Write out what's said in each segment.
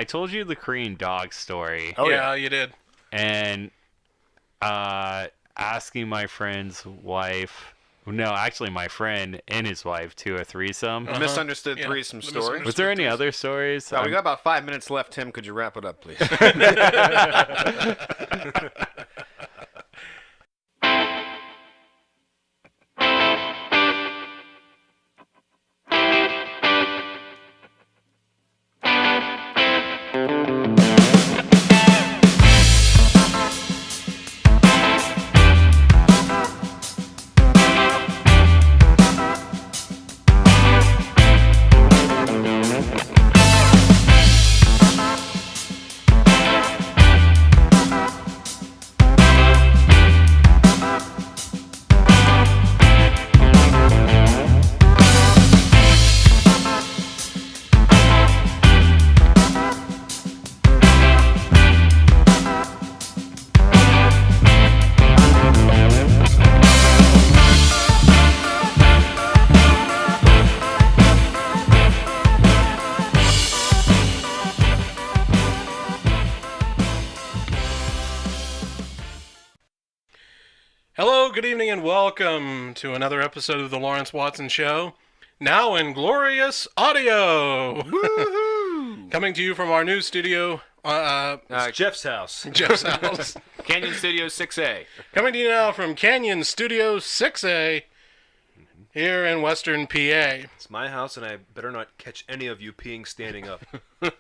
I told you the Korean dog story. Oh yeah, you did. And asking my friend's wife. No, actually, my friend and his wife to a threesome. A misunderstood threesome story. Was there any other stories? We got about 5 minutes left, Tim. Could you wrap it up, please? Hello, good evening, and welcome to another episode of the Lawrence Watson Show. Now in glorious audio. Woohoo! Coming to you from our new studio, Jeff's house. Jeff's house. Canyon Studio 6A. Coming to you now from Canyon Studio 6A here in Western PA. It's my house, and I better not catch any of you peeing standing up. You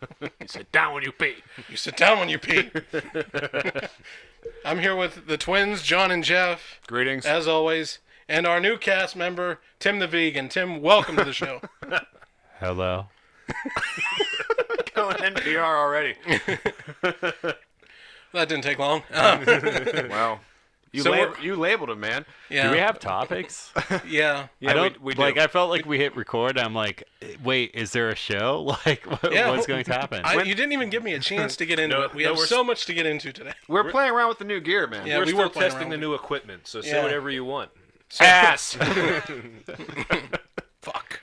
sit down when you pee. You sit down when you pee. I'm here with the twins, John and Jeff, Greetings. as always, and our new cast member, Tim the Vegan. Tim, welcome to the show. Hello. Going NPR already. That didn't take long. Wow. You labeled him, man. Yeah. Do we have topics? Yeah. I don't we do. like. I felt like we hit record. I'm like, wait, is there a show? Like, what's going to happen? You didn't even give me a chance to get into it. We have so much to get into today. We're playing around with the new gear, man. Yeah, We're we still were playing testing around the with new equipment, so say Yeah. whatever you want. Ass. Fuck.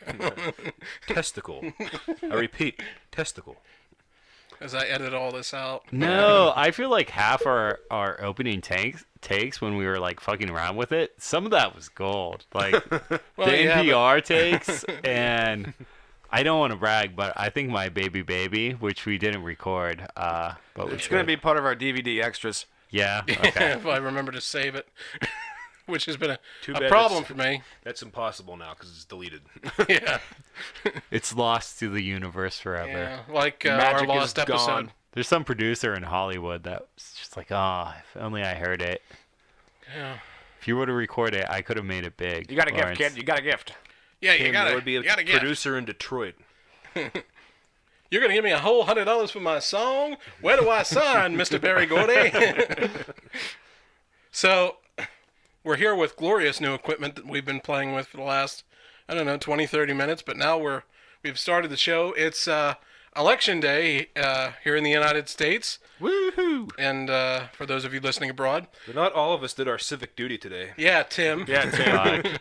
Testicle. I repeat, testicle. As I edit all this out. No, I feel like half our opening takes when we were like fucking around with it, some of that was gold. Like the NPR takes, and I don't want to brag, but I think my baby, which we didn't record, but It's going to be part of our DVD extras. yeah. Okay. If I remember to save it. Which has been a bad problem it's- for me. That's impossible now because it's deleted. Yeah. It's lost to the universe forever. Yeah. Like our Magic is lost episode. gone. There's some producer in Hollywood that's just like, oh, if only I heard it. Yeah. If you were to record it, I could have made it big. You got a gift, Lawrence. kid. You got a gift. Yeah, you Tim, got that to would be a get. producer in Detroit. You're going to give me a whole $100 for my song? Where do I sign, Mr. Barry Gordy? So, we're here with glorious new equipment that we've been playing with for the last, 20, 30 minutes. But now we've started the show. It's Election Day here in the United States. Woohoo! And for those of you listening abroad, But not all of us did our civic duty today. yeah, Tim. Yeah, Tim.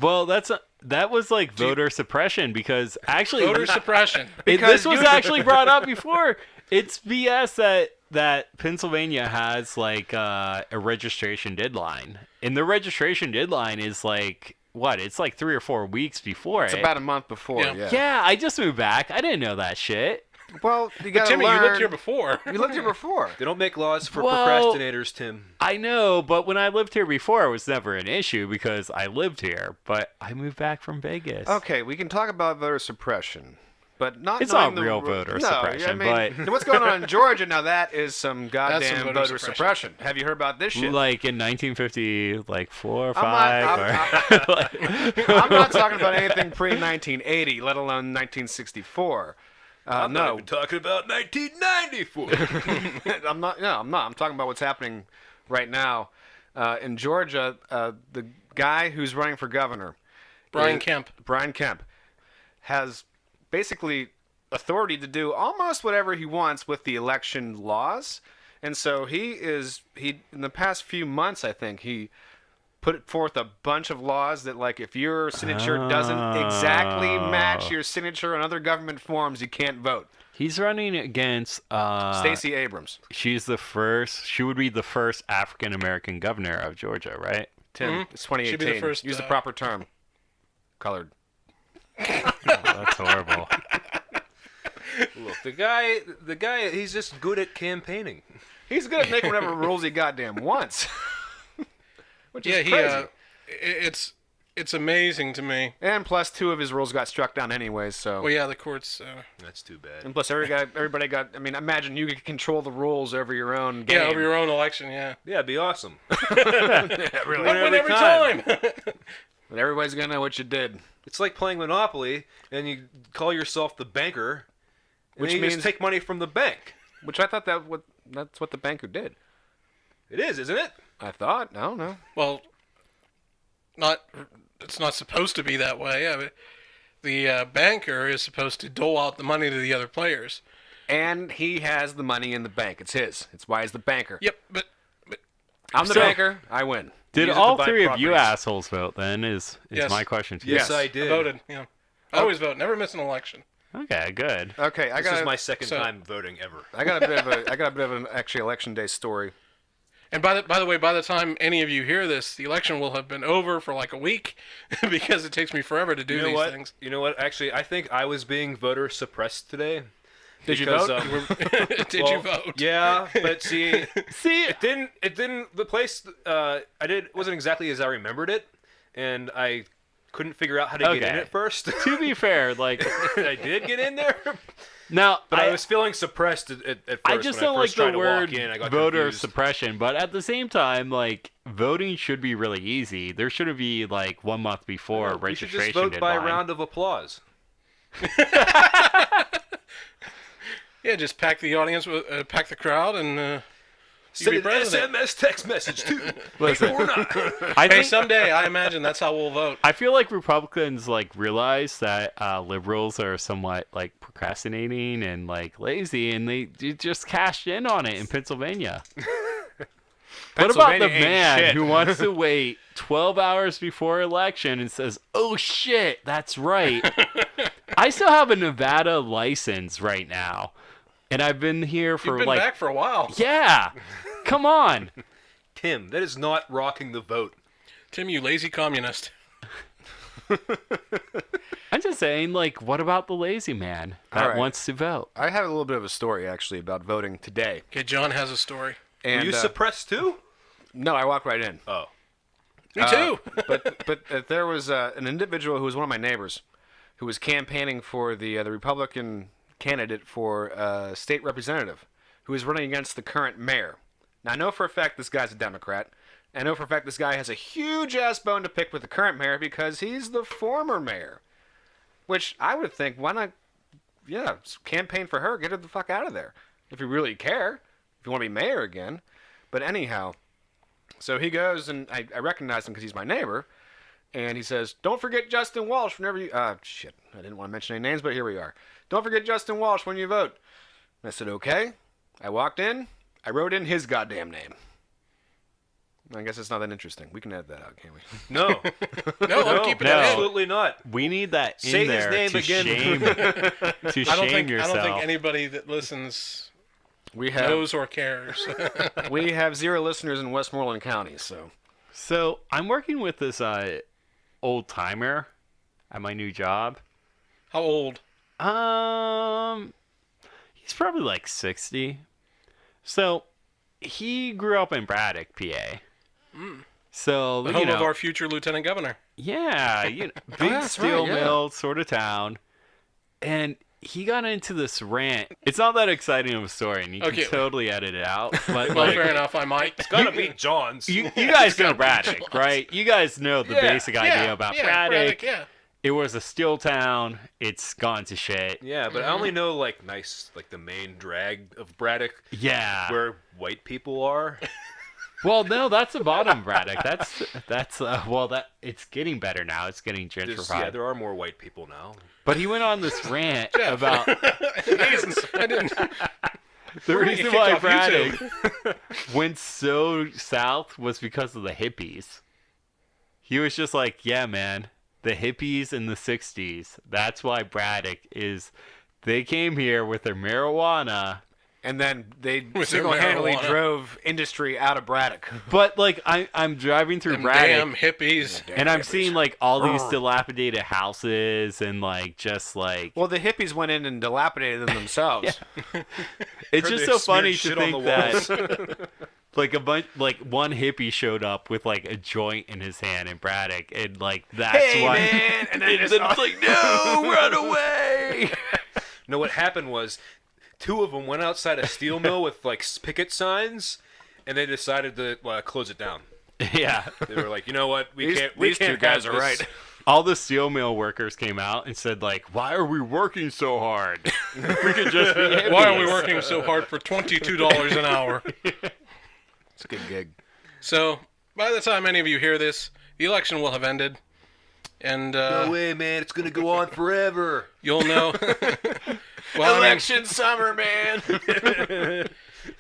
Well, that was like voter suppression because actually Voter suppression. this was actually brought up before. It's BS that Pennsylvania has like a registration deadline, and the registration deadline is like what? It's like 3 or 4 weeks before It's it. about a month before, Yeah. yeah. Yeah, I just moved back. I didn't know that shit. Well, you But got to Timmy, learn. you lived here before. You lived here before. They don't make laws for Well- procrastinators, Tim. I know, but when I lived here before, it was never an issue because I lived here. But I moved back from Vegas. Okay, we can talk about voter suppression, but not. It's knowing not real voter no, suppression, but what's going on in Georgia now? That is some goddamn voter voter suppression. suppression. Have you heard about this shit? Like in 1950, like 4 or I'm 5. or, I'm not talking about anything pre-1980, let alone 1964. I'm not No, even talking about 1994. I'm not. No, I'm not. I'm talking about what's happening right now in Georgia. The guy who's running for governor, Brian Kemp. Brian Kemp, has basically authority to do almost whatever he wants with the election laws. And so he in the past few months, I think he put forth a bunch of laws that, like, if your signature doesn't exactly match your signature on other government forms, you can't vote. He's running against Stacey Abrams. She would be the first African American governor of Georgia, right? Tim, it's 2018. Should be the first, Use the proper term. Colored. Oh, that's horrible. Look, the guy, he's just good at campaigning. He's good at making whatever rules he goddamn wants. Which is Yeah, crazy. it's amazing to me. And plus, 2 of his rules got struck down anyways, so... Well, yeah, the courts. That's too bad. And plus, everybody got... I mean, imagine you could control the rules over your own game. Yeah, over your own election. Yeah. Yeah, it'd be awesome. really. I win every time. But everybody's gonna know what you did. It's like playing Monopoly, and you call yourself the banker, and Which then you means- just take money from the bank. Which I thought that's what the banker did. It is, isn't it? I thought. No, no. Well, it's not supposed to be that way. I mean, the banker is supposed to dole out the money to the other players. And he has the money in the bank. It's his. It's why he's the banker. Yep, but I'm the So- banker. I win. Did Use it all to buy 3 of you properties. assholes vote then? Is Yes. my question to you. Yes, Yes. I I did. voted. Yeah, I always vote. Never miss an election. Okay, good. Okay, I This got is my second so- time voting ever. I got a bit of an actually election day story. And by the way, by the time any of you hear this, the election will have been over for like a week because it takes me forever to do You know these what? things. You know what? Actually, I think I was being voter suppressed today. Did you because, vote? Did you vote? Yeah, but see, See, it didn't. The place wasn't exactly as I remembered it, and I couldn't figure out how to get in Okay. at first. to be fair, like I did get in there, now, but I was feeling suppressed at first. I just when don't I like first tried the to word walk in, I got voter confused. suppression, but at the same time, like voting should be really easy. There shouldn't be like 1 month before You should registration just vote by a deadline. round of applause. Yeah, just pack the audience, pack the crowd, and you Send be an president. SMS text message too. Listen, Or not. I Hey, think someday I imagine that's how we'll vote. I feel like Republicans like realize that liberals are somewhat like procrastinating and like lazy, and they just cashed in on it in Pennsylvania. What about the Pennsylvania ain't man shit. who wants to wait 12 hours before election and says, "Oh shit, that's right. I still have a Nevada license right now, and I've been here for You've been like back for a while. yeah, come on." Tim, that is not rocking the vote. Tim, you lazy communist. I'm just saying, like, what about the lazy man that All right. wants to vote? I have a little bit of a story actually about voting today. Okay, John has a story. And Were you suppressed too? no, I walked right in. Oh. Me too. But there was an individual who was one of my neighbors, who was campaigning for the Republican candidate for state representative, who was running against the current mayor. Now I know for a fact this guy's a Democrat. I know for a fact this guy has a huge ass bone to pick with the current mayor because he's the former mayor. Which I would think, why not? Yeah, campaign for her. Get her the fuck out of there if you really care. If you want to be mayor again. But anyhow, so he goes, and I recognize him because he's my neighbor. And he says, "Don't forget Justin Walsh whenever you..." Shit. I didn't want to mention any names, but here we are. "Don't forget Justin Walsh when you vote." And I said, "Okay." I walked in. I wrote in his goddamn name. I guess it's not that interesting. We can edit that out, can't we? No. No, I'm keeping no. it in. Absolutely not. We need that in Say his there name to again. shame, to I don't shame think yourself. anybody that listens We have knows or cares. we have 0 listeners in Westmoreland County, so So I'm working with this old timer at my new job. How old? He's probably like 60. So he grew up in Braddock, PA. So The you home know, of our future lieutenant governor. yeah, you know, big that's steel right, yeah. mill sort of town, and he got into this rant. It's not that exciting of a story, and you Okay. can totally edit it out. But Well, like, fair enough. I might. It's gotta be John's. you guys know Braddock, right? You guys know the basic idea yeah, about yeah, Braddock. Yeah. It was a steel town. It's gone to shit. Yeah, but I only know like the main drag of Braddock, Yeah. where white people are. Well, no, that's the bottom Braddock. That's well, that it's getting better now. It's getting gentrified. There are more white people now. But he went on this rant about I didn't. the We're gonna reason get why kicked off Braddock went so south was because of the hippies. He was just like, yeah, man, the hippies in the 60s. That's why Braddock is They came here with their marijuana. And then they With their single-handedly marijuana. drove industry out of Braddock. But like I'm driving through Them Braddock, damn hippies. and I'm seeing like all these dilapidated houses and like just like Well, the hippies went in and dilapidated them themselves. it's Heard just they so funny smeared to shit on think the that like a bunch like one hippie showed up with like a joint in his hand in Braddock, and like that's Hey, why. man! And then And just, then it's like, no, run away! No, what happened was 2 of them went outside a steel mill with like picket signs, and they decided to close it down. Yeah. They were like, you know what, we These- can't. these two have guys are this. right. All the steel mill workers came out and said, like, why are we working so hard? We could just be hippies. Why are we working so hard for $22 an hour? It's a good gig. So, by the time any of you hear this, the election will have ended. And No way, man! It's gonna go on forever. you'll know. Well, I mean, Election summer, man!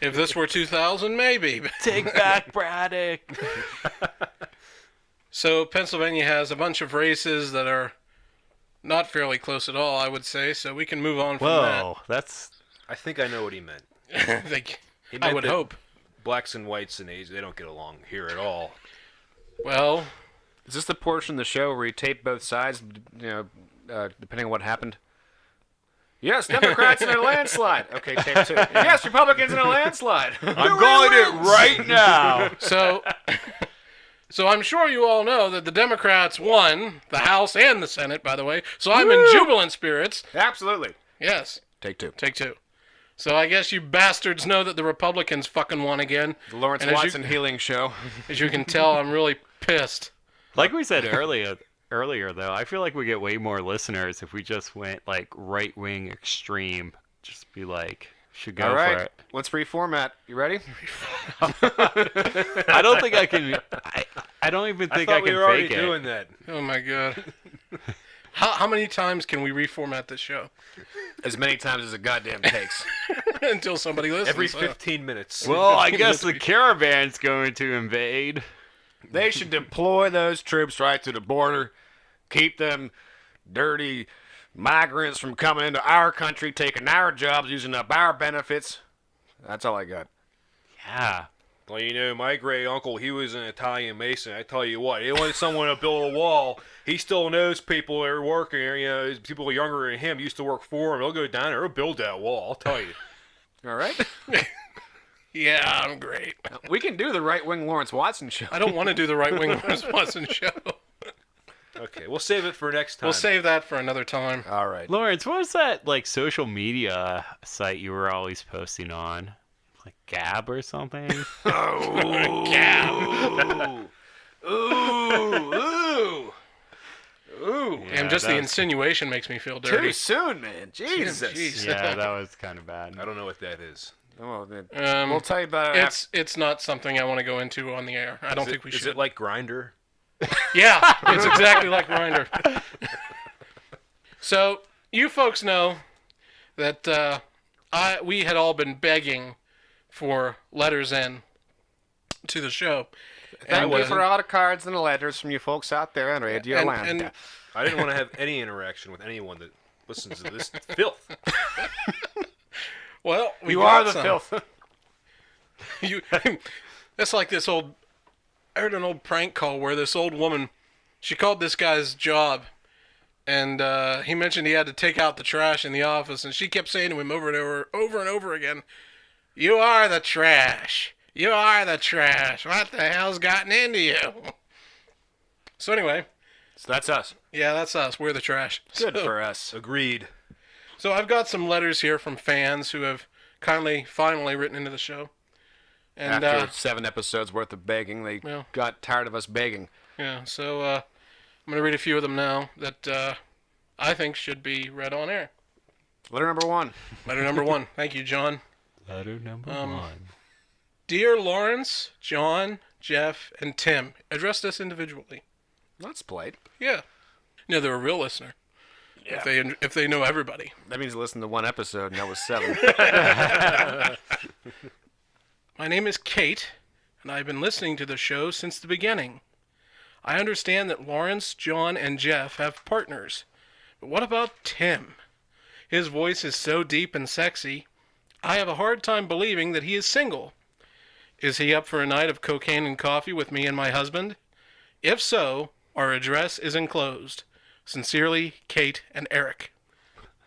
if this were 2000, maybe. Take back Braddock. So, Pennsylvania has a bunch of races that are not fairly close at all, I would say. So, we can move on from Whoa, that's... I think I know what he meant. that. He I meant would that hope. Blacks and whites and Asians, they don't get along here at all. Well, Is this the portion of the show where you tape both sides, depending on what happened? Yes, Democrats in a landslide. Okay, tape 2. Yes, Republicans in a landslide. I'm calling it right now. so I'm sure you all know that the Democrats won the House and the Senate, by the way. So I'm in jubilant spirits. Absolutely. Yes, Take 2. take 2. So I guess you bastards know that the Republicans fucking won again. The Lawrence And as you- Watson healing show. As you can tell, I'm really pissed. Like we said earlier, though, I feel like we get way more listeners if we just went, like, right-wing extreme. Just be like, should go All for right, it. let's reformat. You ready? I don't think I can... I don't even I think thought I we can were already fake it. doing that. Oh my god. How many times can we reformat this show As many times as it goddamn takes. until somebody listens? Every So- 15 minutes. Well, I guess the caravan's going to invade. They should deploy those troops right to the border, keep them dirty migrants from coming into our country, taking our jobs, using up our benefits. That's all I got. Yeah. Well, you know, my great uncle, he was an Italian Mason. I tell you what, he wanted someone to build a wall. He still knows people that are working there. You know, people younger than him used to work for him. They'll go down there, they'll build that wall. I'll tell you. All right? Yeah, I'm great. We can do the right-wing Lawrence Watson show. I don't want to do the right wing Lawrence Watson show. Okay, we'll save it for next time. We'll save that for another time. All right. Lawrence, what was that, like, social media site you were always posting on? Like Gab or something? Ooh. And just the insinuation makes me feel dirty. Too soon, man. Jesus. Jeez. Yeah, that was kind of bad. I don't know what that is. Oh, man. Um, We'll tell you about it after. It's not something I want to go into on the air. I don't think we Is should. it like Grinder? Yeah, it's exactly like Grindr. So you folks know that we had all been begging for letters in to the show. Thank you And, for all the cards and the letters from you folks out there on Radio Land. and I didn't want to have any interaction with anyone that listens to this filth. well, we you got are the some. filth. You, that's like this old. I heard an old prank call where this old woman, she called this guy's job, and he mentioned he had to take out the trash in the office, and she kept saying to him over and over again, "You are the trash. You are the trash. What the hell's gotten into you?" So anyway, So that's us. yeah, that's us. We're the trash. Good So- for us. Agreed. So I've got some letters here from fans who have kindly, finally written into the show. And After 7 episodes worth of begging, they Well. got tired of us begging. yeah, so I'm going to read a few of them now that I think should be read on air. Letter number 1. Letter number 1. Thank you, John. Letter number 1. Dear Lawrence, John, Jeff, and Tim, address this individually. That's polite. Yeah. No, they're a real listener. Yeah. If they know everybody. That means listen to 1 episode, and that was 7. My name is Kate, and I've been listening to the show since the beginning. I understand that Lawrence, John, and Jeff have partners. But what about Tim? His voice is so deep and sexy, I have a hard time believing that he is single. Is he up for a night of cocaine and coffee with me and my husband? If so, our address is enclosed. Sincerely, Kate and Eric.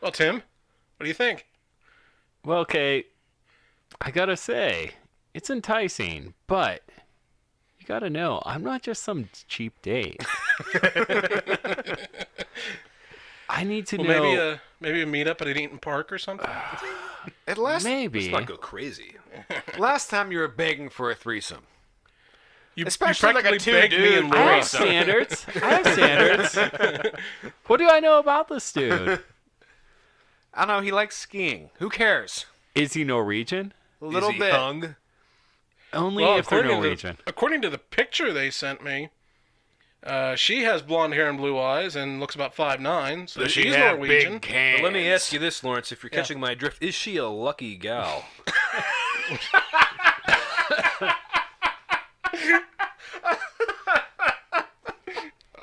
Well, Tim, what do you think? Well, okay, I gotta say, it's enticing, but you gotta know, I'm not just some cheap date. I need to know. Maybe a meetup at an Eaton Park or something. At last, Maybe. Let's not go crazy. last time you were begging for a threesome. You Especially like a practically begged me two-dude and I Laura. have standards. I have standards. What do I know about this dude? I don't know. He likes skiing. Who cares? Is he Norwegian? A little Is he bit. hung? Only Well, if they're Norwegian. according to the picture they sent me, she has blonde hair and blue eyes and looks about 5'9", so Does she she's have Norwegian. big cans? But let me ask you this, Lawrence, if you're catching my drift, is she a lucky gal?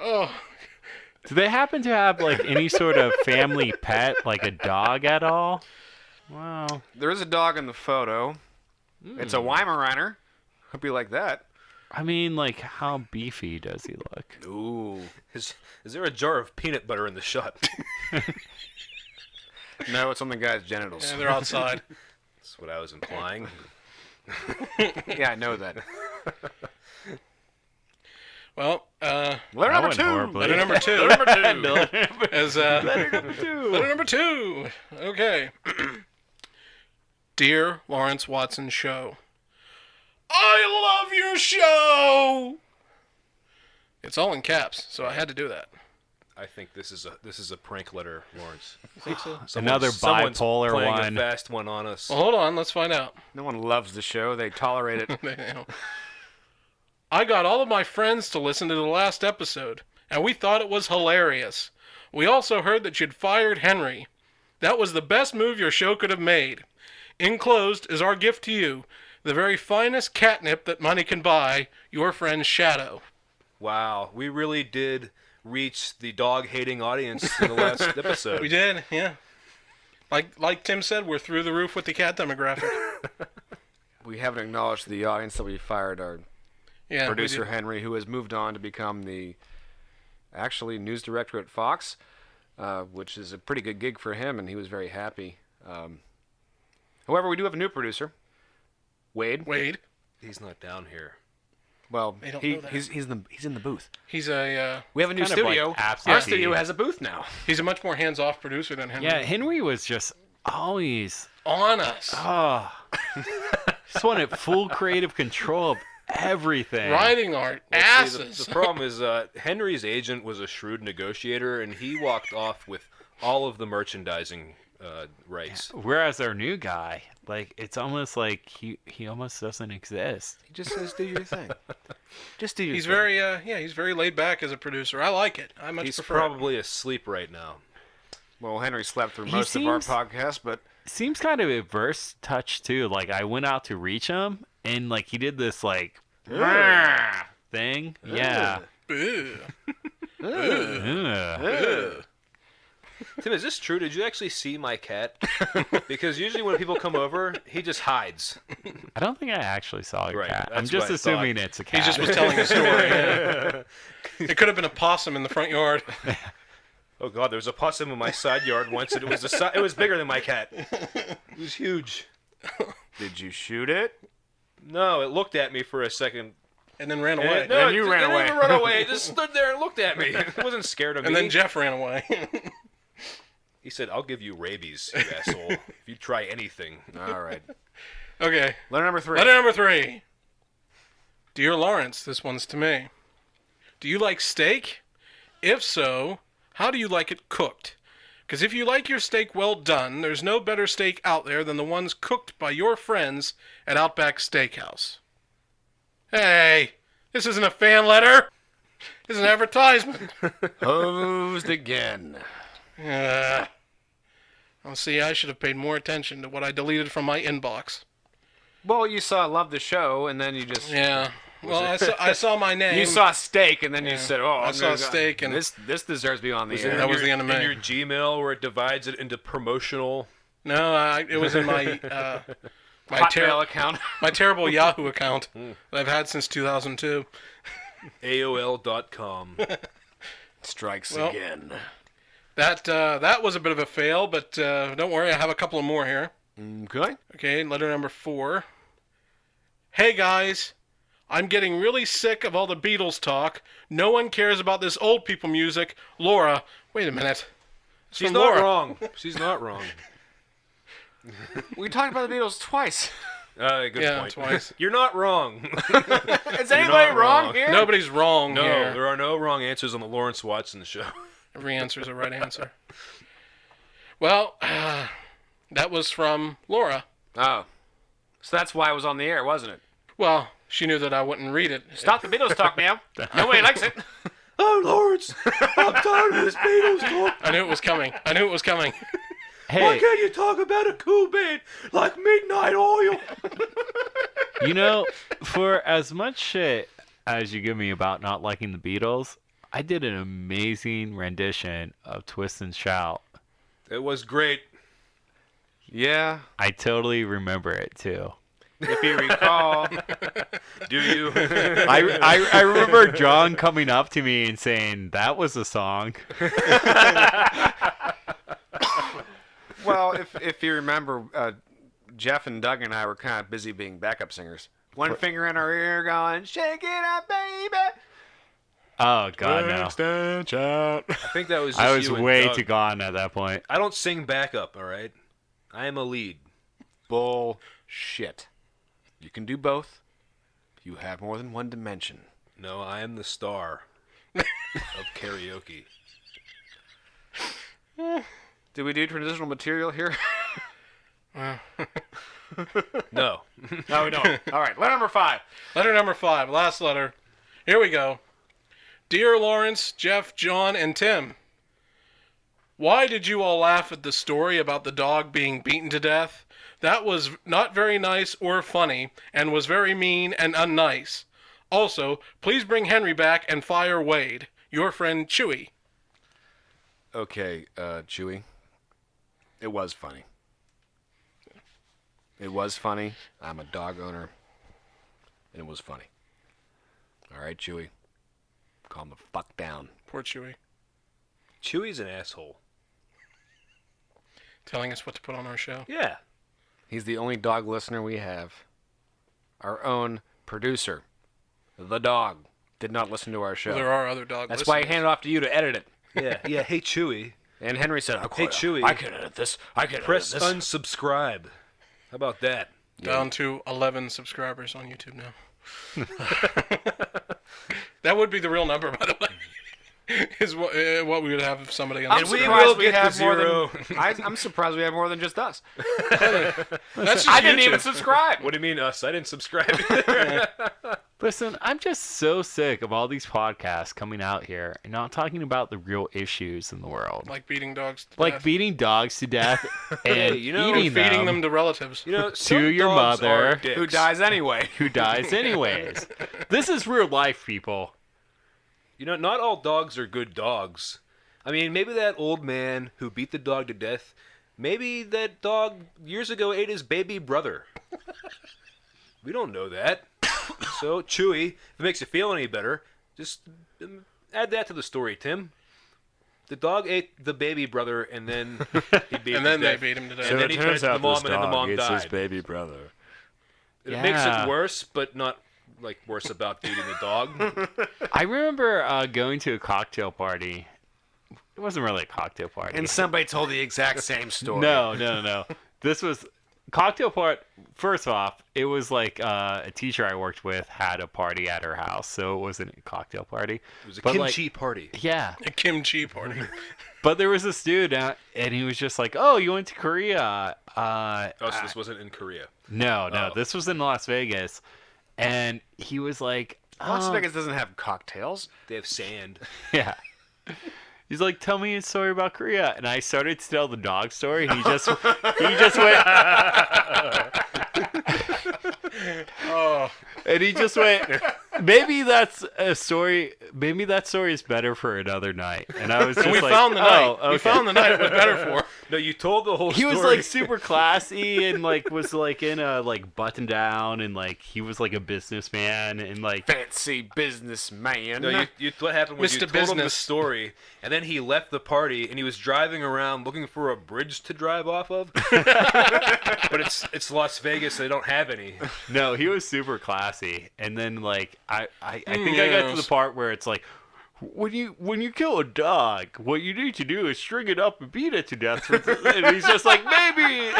Oh, Do they happen to have like any sort of family pet, like a dog at all? Wow. There is a dog in the photo. It's a Weimaraner. Hope you like that. I mean, like, how beefy does he look? Ooh. Is there a jar of peanut butter in the shot? No, it's on the guy's genitals. yeah, they're outside. That's what I was implying. Yeah, I know that. Well, Letter That number went two. horribly. letter number two. As Letter number two. letter number two. Okay. Dear Lawrence Watson Show, I love your show. It's all in caps, so I had to do that. I think this is a prank letter, Lawrence. You think so? Another Someone's bipolar playing one. a fast one on us. Well, hold on. Let's find out. No one loves the show. They tolerate it. I got all of my friends to listen to the last episode, and we thought it was hilarious. We also heard that you'd fired Henry. That was the best move your show could have made. Enclosed is our gift to you, the very finest catnip that money can buy, your friend Shadow. Wow, we really did reach the dog-hating audience in the last episode. We did, yeah. Like Tim said, we're through the roof with the cat demographic. We haven't acknowledged to the audience that we fired our Yeah, we producer did. Henry, who has moved on to become the actually news director at Fox, which is a pretty good gig for him, and he was very happy. However, we do have a new producer, Wade. Wade. He's not down here. Well, They don't he, know that. he's in the booth. He's a We have a new kind of like studio. absentee. Our studio has a booth now. he's a much more hands-off producer than Henry. Yeah, Henry was just always, On us. just wanted full creative control of everything. Riding our See, asses. the problem is Henry's agent was a shrewd negotiator, and he walked off with all of the merchandising rights. Whereas our new guy, like, it's almost like he almost doesn't exist. He just says, "Do your thing." Just do your He's thing. very, he's very laid back as a producer. I like it. I much He's prefer it. probably asleep right now. Well, Henry slept through He most of our seems- podcast, but Seems kind of a verse touch too. Like, I went out to reach him, and like he did this like thing. Yeah. Ew. Ugh. Tim, is this true? Did you actually see my cat? Because usually when people come over, he just hides. I don't think I actually saw your Right, cat. I'm that's just what I assuming thought. it's a He cat. just was telling a story. Yeah. It could have been a possum in the front yard. Oh God, there was a possum in my side yard once, and it was bigger than my cat. It was huge. did you shoot it? No, it looked at me for a second. And then ran And away. no, you it ran didn't away. even run away. It just stood there and looked at me. It wasn't scared of And me. then Jeff ran away. He said, "I'll give you rabies, you asshole, if you try anything." All right. Okay. Letter number 3. Letter number 3. Dear Lawrence, this one's to me. Do you like steak? If so, how do you like it cooked? Because if you like your steak well done, there's no better steak out there than the ones cooked by your friends at Outback Steakhouse. Hey, this isn't a fan letter. It's an advertisement. Hosed again. Oh, see, I should have paid more attention to what I deleted from my inbox. Well, you saw love the show, and then you just Yeah. Well, I saw my name. You saw steak, and then you said, "Oh, I saw steak, and this deserves to be on the air." That was the end of in me. your Gmail where it divides it into promotional. No, it was in my Hotmail account. my terrible Yahoo account that I've had since 2002. AOL.com. Strikes Well, again. That was a bit of a fail, but don't worry, I have a couple of more here. Okay. Okay, letter number 4. Hey guys, I'm getting really sick of all the Beatles talk. No one cares about this old people music. Laura, wait a minute. She's from not Laura. wrong. She's not wrong. We talked about the Beatles twice. Good Yeah, point. twice. You're not wrong. Is anybody not wrong wrong. here? Nobody's wrong No, here. there are no wrong answers on the Lawrence Watson show. Every answer is a right answer. Well, that was from Laura. Oh. So that's why it was on the air, wasn't it? Well, she knew that I wouldn't read it. Stop the Beatles talk now. Nobody likes it. Oh, Lawrence, I'm tired of this Beatles talk. I knew it was coming. I knew it was coming. Hey, can't you talk about a cool band like Midnight Oil? you know, for as much shit as you give me about not liking the Beatles, I did an amazing rendition of Twist and Shout. It was great. Yeah. I totally remember it too. If you recall. Do you? I remember John coming up to me and saying that was a song. Well, if you remember, Jeff and Doug and I were kind of busy being backup singers. One finger in our ear going, shake it up, baby. Oh God, no! I think that was just I was you and way Doug. too gone at that point. I don't sing backup, all right? I am a lead. Bullshit. You can do both. You have more than one dimension. No, I am the star of karaoke. Did we do transitional material here? No. No, we don't. All right, letter number 5. Letter number 5, last letter. Here we go. Dear Lawrence, Jeff, John, and Tim, why did you all laugh at the story about the dog being beaten to death? That was not very nice or funny, and was very mean and unnice. Also, please bring Henry back and fire Wade. Your friend Chewy. Okay, Chewy. It was funny. It was funny. I'm a dog owner. And it was funny. All right, Chewy. Calm the fuck down. Poor Chewy. Chewy's an asshole. Telling us what to put on our show. Yeah. He's the only dog listener we have. Our own producer, the dog, did not listen to our show. Well, there are other dog That's why he handed it off to you to edit it. Yeah. Yeah. Hey, Chewy. And Henry said, Hey, Chewy. I can edit this. I can Press edit this. unsubscribe. How about that? Down to 11 subscribers on YouTube now. That would be the real number, by the way. Is what we would have if somebody on I'm the we surprised will we get to have more zero. than. I'm surprised we have more than just us. That's just I didn't YouTube. even subscribe. What do you mean us? I didn't subscribe. Listen, I'm just so sick of all these podcasts coming out here and not talking about the real issues in the world. Like beating dogs to Like death. beating dogs to death and you know, eating Feeding them to relatives. You know, To some your dogs mother, are dicks. Who dies anyway? who dies anyways. This is real life, people. You know, not all dogs are good dogs. I mean, maybe that old man who beat the dog to death, maybe that dog years ago ate his baby brother. We don't know that. So, Chewy, if it makes you feel any better, just add that to the story, Tim. The dog ate the baby brother, and then he beat him And then to they death. beat him to death. And then he fed it to the mom, and then the mom died. baby brother. It makes Yeah. it worse, but not like worse about beating the dog. I remember going to a cocktail party. It wasn't really a cocktail party. And somebody told the exact same story. No. This was cocktail part. First off, it was like a teacher I worked with had a party at her house, so it wasn't a cocktail party. It was a But, kimchi party. Yeah, A kimchi party. but there was this dude, and he was just like, "Oh, you went to Korea?" Oh, so this wasn't in Korea. No, Oh. this was in Las Vegas, and he was like, Las "Oh, Vegas doesn't have cocktails. They have sand. yeah." He's like, "Tell me a story about Korea," and I started to tell the dog story, and he just went. Oh, And he just went, maybe that's a story. Maybe that story is better for another night. And I was just And we like, found the night. oh, okay. We found the night it was better for. No, you told the whole He story. was like super classy and like was like in a like button down and like he was like a businessman and like Fancy businessman. No, what happened was Mr. you told him the Business. story, and then he left the party, and he was driving around looking for a bridge to drive off of. But it's Las Vegas, they don't have any. no, he was super classy. And then like I think I got to the part where it's like when you kill a dog, what you need to do is string it up and beat it to death. And he's just like, maybe.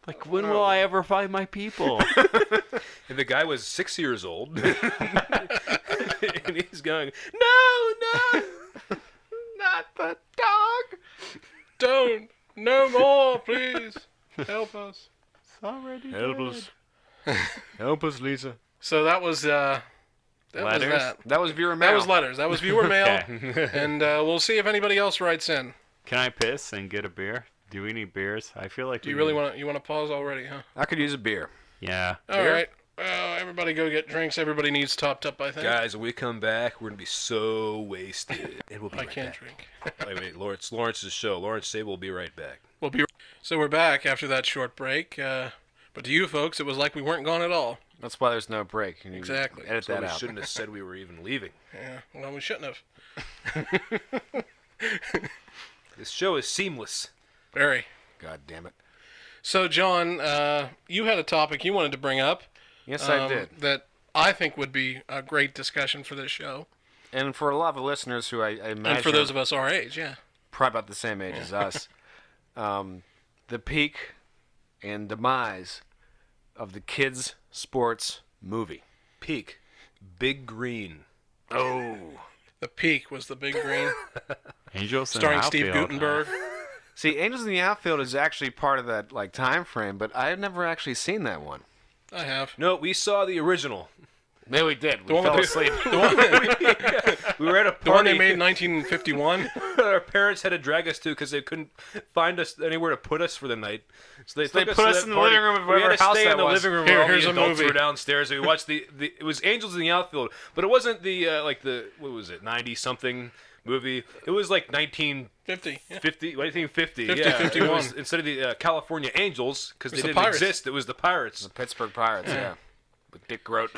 Like, when will I ever find my people? And the guy was 6 years old. And he's going, no! Not the dog. Don't. No more, please. Help us. It's already Help dead. us. Help us, Lisa. So that was that. That was viewer mail. That was letters. That was viewer mail. Okay. And we'll see if anybody else writes in. Can I piss and get a beer? Do we need beers? I feel like Do you really want to pause already, huh? I could use a beer. Yeah. All right. Well, everybody go get drinks. Everybody needs topped up, I think. Guys, when we come back, we're going to be so wasted. And we'll be I right can't back. drink. Wait, Lawrence's show. Lawrence Sable will be right back. We'll be so we're back after that short break. But to you folks, it was like we weren't gone at all. That's why there's no break. You Exactly. Edit So that we out. shouldn't have said we were even leaving. Yeah. Well, we shouldn't have. This show is seamless. Very. God damn it. So, John, you had a topic you wanted to bring up. Yes, I did. That I think would be a great discussion for this show. And for a lot of the listeners who I imagine And for those of us our age, yeah. probably about the same age as us, the peak and demise of the kids' sports movie. Peak. Big Green. Oh. The Peak was the Big Green, Angels in starring the Steve outfield. Guttenberg. See, Angels in the Outfield is actually part of that like time frame, but I've never actually seen that one. I have. No, we saw the original. Maybe we did. We one fell with asleep. We were at a The one party they made in 1951. our parents had to drag us to because they couldn't find us anywhere to put us for the night. So they they took put to us that in the party. living room of We had whatever to house stay that in the was. living room Here- while here's the a adults movie. were downstairs. And we watched it was Angels in the Outfield, but it wasn't the what was it, 90-something movie. It was like 1950, 50. Yeah. 1950. 50, yeah, 51. It was, instead of the California Angels, because they the didn't Pirates. exist, it was the Pirates. The Pittsburgh Pirates, yeah. With Dick Groat.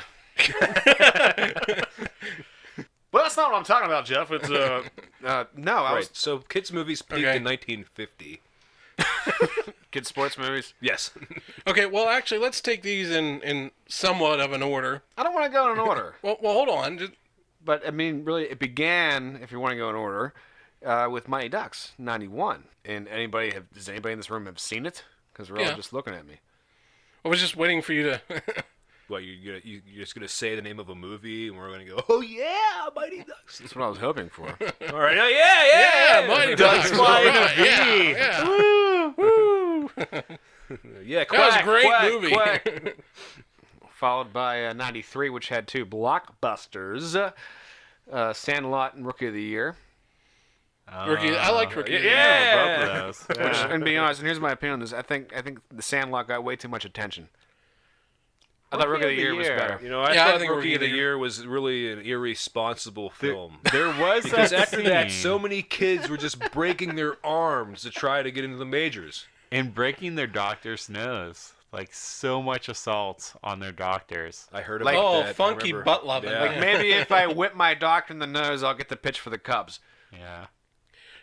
Well, that's not what I'm talking about, Jeff. It's no, I was Right. So kids' movies peaked Okay. in 1950. kids sports movies. Yes. Okay, well, actually, let's take these in somewhat of an order. I don't want to go in order, Well, hold on. but I mean, really, it began, if you want to go in order, with Mighty Ducks '91. And does anybody in this room have seen it? Because we're Yeah. all just looking at me. I was just waiting for you to. Well, you're just gonna say the name of a movie, and we're gonna go, oh yeah, Mighty Ducks. That's what I was hoping for. All right, oh, yeah, Mighty Ducks. Ducks flying Right, a yeah, bee. yeah. yeah. That was a Quack, great quack, movie. quack. Followed by '93, which had two blockbusters, Sandlot and Rookie of the Year. Rookie, I liked Rookie. Yeah. Both of those. Which, and to be honest, and here's my opinion on this, I think the Sandlot got way too much attention. I thought Rookie of the Year was better. You know, I Yeah, I thought think Rookie of the Rookie of the Year was really an irresponsible film. There was Because that after that, scene. so many kids were just breaking their arms to try to get into the majors. and breaking their doctor's nose. Like so much assault on their doctors. I heard Like- about Oh, that. I funky remember. butt loving. Yeah. Like maybe if I whip my doctor in the nose, I'll get the pitch for the Cubs. Yeah.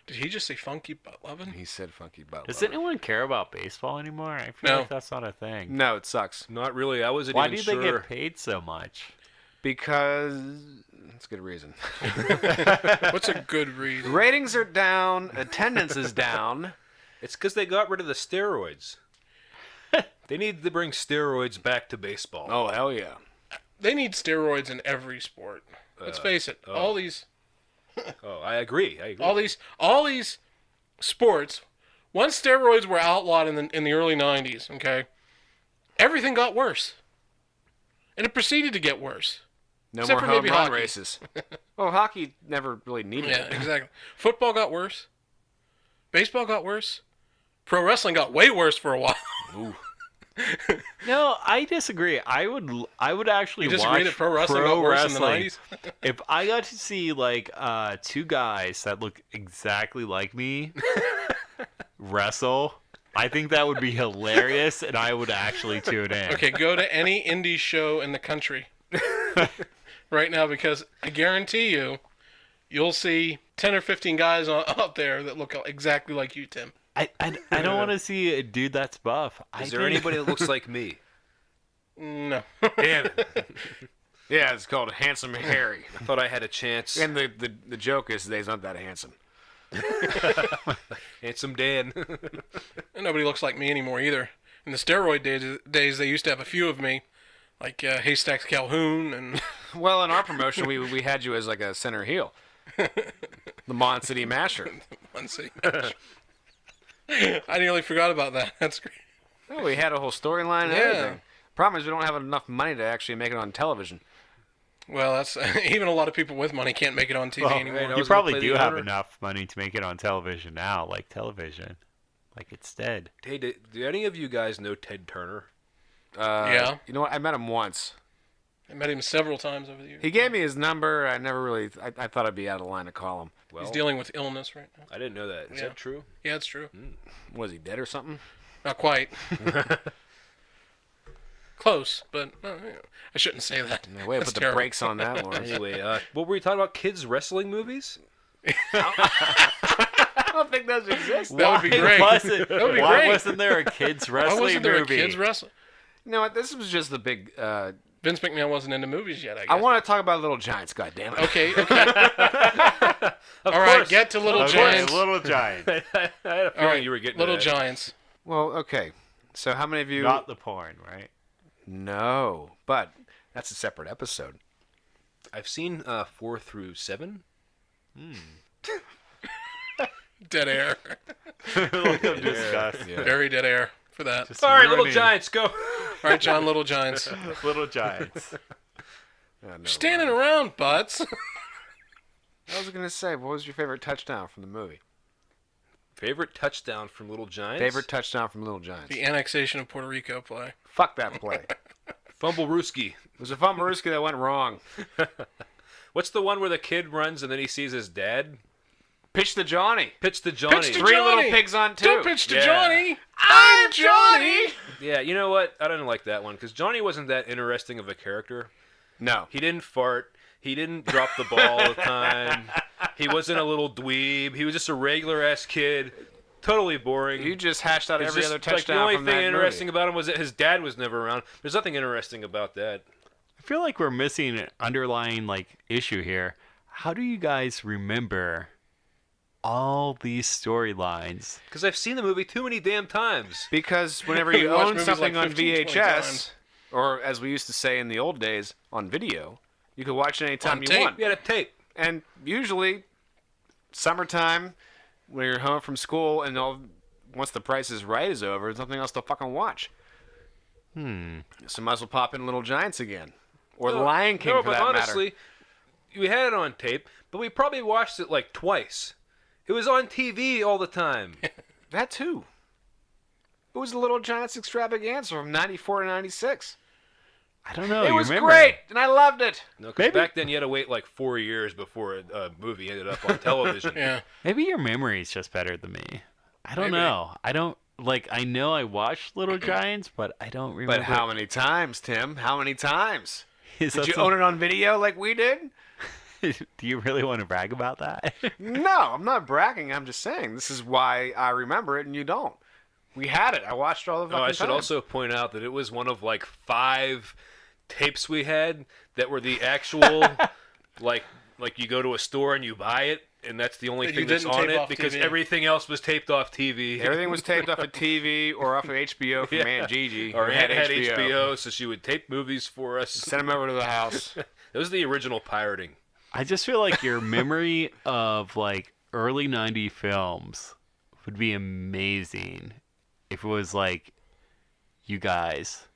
Did he just say funky butt loving? He said funky butt. Does lover. anyone care about baseball anymore? I feel No. like that's not a thing. No, it sucks. Not really. I wasn't Why even do sure. they get paid so much? Because that's a good reason. What's a good reason? Ratings are down, attendance is down. It's because they got rid of the steroids. They need to bring steroids back to baseball. Oh hell yeah! They need steroids in every sport. Let's face it. All these Oh, I agree. all these sports, once steroids were outlawed in the early 90s, okay? Everything got worse. And it proceeded to get worse. No Except more for home maybe run hockey. races. Well, hockey never really needed Yeah, it. exactly. Football got worse. Baseball got worse. Pro wrestling got way worse for a while. No, I disagree. I would actually You disagree watch that pro wrestling got worse in the 90s? If I got to see like two guys that look exactly like me wrestle, I think that would be hilarious, and I would actually tune in. Okay, go to any indie show in the country right now, because I guarantee you'll see 10 or 15 guys out there that look exactly like you, Tim. I don't want to see a dude that's buff. Is there anybody that looks like me? No. Damn it. Yeah, it's called Handsome Harry. I thought I had a chance. And the joke is that he's not that handsome. Handsome Dan. And nobody looks like me anymore either. In the steroid days, they used to have a few of me, like Haystacks Calhoun and... Well, in our promotion, we had you as like a center heel. The Mon City Masher. Let's see. I nearly forgot about that. That's great. Oh, we had a whole storyline and Yeah. everything. Problem is, we don't have enough money to actually make it on television. Well, that's even a lot of people with money can't make it on TV Well, anymore. I you was probably gonna play do the have owner. enough money to make it on television now, like television. Like it's dead. Hey, do any of you guys know Ted Turner? Yeah. You know what? I met him once. I met him several times over the years. He gave me his number. I never really. I thought I'd be out of line to call him. Well, He's dealing with illness right now. I didn't know that. Is Yeah. that true? Yeah, it's true. Was he dead or something? Not quite. Close, but I shouldn't say that. No way to That's put the terrible. brakes on that, Lawrence. Anyway, what were we talking about? Kids wrestling movies? I don't think those exist. That would be great. Why great. wasn't there a kids Why wrestling wasn't there movie? a kids wrestling? You know what? This was just the big. Vince McMahon wasn't into movies yet, I guess. I want to talk about Little Giants. God damn it. Okay. All right, get to Little Okay, Giants. Little Giants. I had a All feeling right, you were getting Little to that. Giants. Well, okay. So how many of you? Not the porn, right? No, but that's a separate episode. I've seen 4 through 7. Dead air. Look of disgust. Very dead air for that. Just All right, Little ruining Giants, go. All right, John, Little Giants. Little Giants. No, Standing around, butts. I was gonna say, what was your favorite touchdown from the movie? Favorite touchdown from Little Giants? Favorite touchdown from Little Giants? The annexation of Puerto Rico play. Fuck that play. Fumble Rooski. It was a Fumblerooski that went wrong. What's the one where the kid runs and then he sees his dad? Pitch to Johnny. Pitch to Johnny. Pitch to Three Johnny. little pigs on two. Don't pitch to Yeah. Johnny. I'm Johnny. Yeah, you know what? I didn't like that one because Johnny wasn't that interesting of a character. No. He didn't fart. He didn't drop the ball all the time. He wasn't a little dweeb. He was just a regular ass kid. Totally boring. You just hashed out It's every just, other like, touchdown the only from thing that interesting movie. about him was that his dad was never around. There's nothing interesting about that. I feel like we're missing an underlying issue here. How do you guys remember all these storylines? Because I've seen the movie too many damn times. Because whenever We you watched own movies something like on 15, 20 VHS, times. or as we used to say in the old days, on video, you could watch it anytime On you tape. want. We had a tape. And usually, summertime, when you're home from school, and once The Price is Right is over, there's nothing else to fucking watch. So might as well pop in Little Giants again, or The Lion King no, for but that honestly, we had it on tape, but we probably watched it like twice. It was on TV all the time. matter. That too. It was the Little Giants extravaganza from '94 to '96. I don't know. It you was remember? great, and I loved it. No, because Maybe- back then you had to wait like 4 years before a movie ended up on television. Yeah. Maybe your memory's just better than me. I don't Maybe. know. I don't I know I watched Little Giants, but I don't remember. But how many times, Tim? How many times? Is Did that you some- own it on video like we did? Do you really want to brag about that? No, I'm not bragging. I'm just saying this is why I remember it and you don't. We had it. I watched all the fucking No, I should time. also point out that it was one of like 5 tapes we had that were the actual like you go to a store and you buy it and that's the only That thing you that's didn't on tape it off because TV. everything else was taped off TV. Everything was taped off of TV or off of HBO from Yeah. Aunt Gigi. Our who aunt had HBO, so she would tape movies for us. Send them over to the house. It was the original pirating. I just feel like your memory of early 90s films would be amazing if it was you guys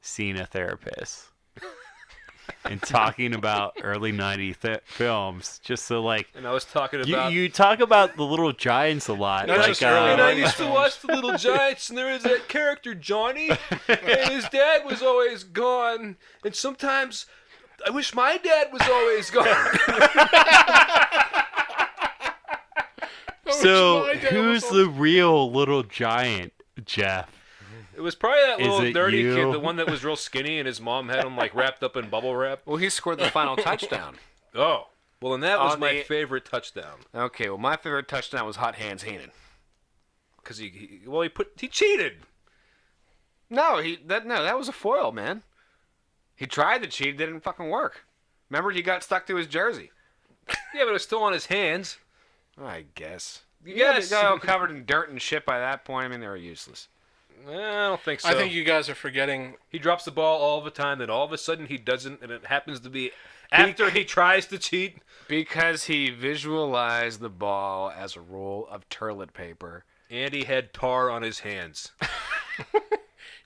seeing a therapist. and talking about early '90s films, just so like And I was talking about. you talk about the Little Giants a lot. Not like, just early And I 90s used to films. watch the Little Giants, and there was that character Johnny, and his dad was always gone. And sometimes I wish my dad was always gone. So my dad who's was the real Little Giant, Jeff? It was probably that Is little it dirty you? kid, the one that was real skinny, and his mom had him like wrapped up in bubble wrap. Well, he scored the final touchdown. Oh, well, then that was On my the- favorite touchdown Okay, well, my favorite touchdown was Hot Hands Heenan. because he cheated. No, that was a foil, man. He tried to cheat, it didn't fucking work. Remember, he got stuck to his jersey. Yeah, but it was still on his hands. I guess. Yes. They got all covered in dirt and shit by that point. I mean, they were useless. I don't think so. I think you guys are forgetting. He drops the ball all the time, then all of a sudden he doesn't, and it happens to be after he tries to cheat. Because he visualized the ball as a roll of toilet paper. And he had tar on his hands.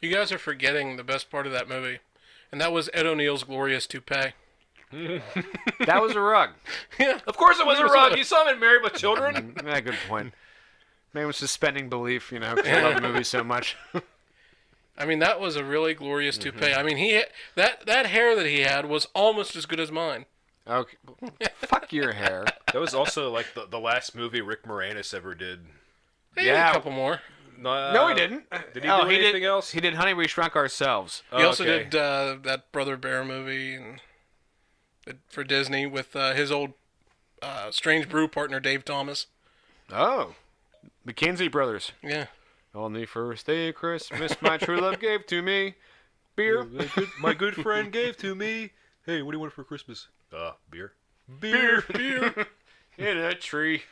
You guys are forgetting the best part of that movie, and that was Ed O'Neill's glorious toupee. That was a rug. Of course it was a rug. You saw him in Married with Children. Yeah, good point. Man was suspending belief, 'cause I love the movie so much. I mean, that was a really glorious toupee. I mean, that hair that he had was almost as good as mine. Okay. Fuck your hair. That was also like the last movie Rick Moranis ever did. Hey, Yeah. a couple more. No, he didn't. Did he do anything did, else? He did Honey, We Shrunk Ourselves. He also okay. did that Brother Bear movie and for Disney with his old Strange Brew partner Dave Thomas. Oh. McKenzie Brothers. Yeah. On the first day of Christmas, my true love gave to me beer. My good friend gave to me. Hey, what do you want for Christmas? Beer. Beer. In a tree.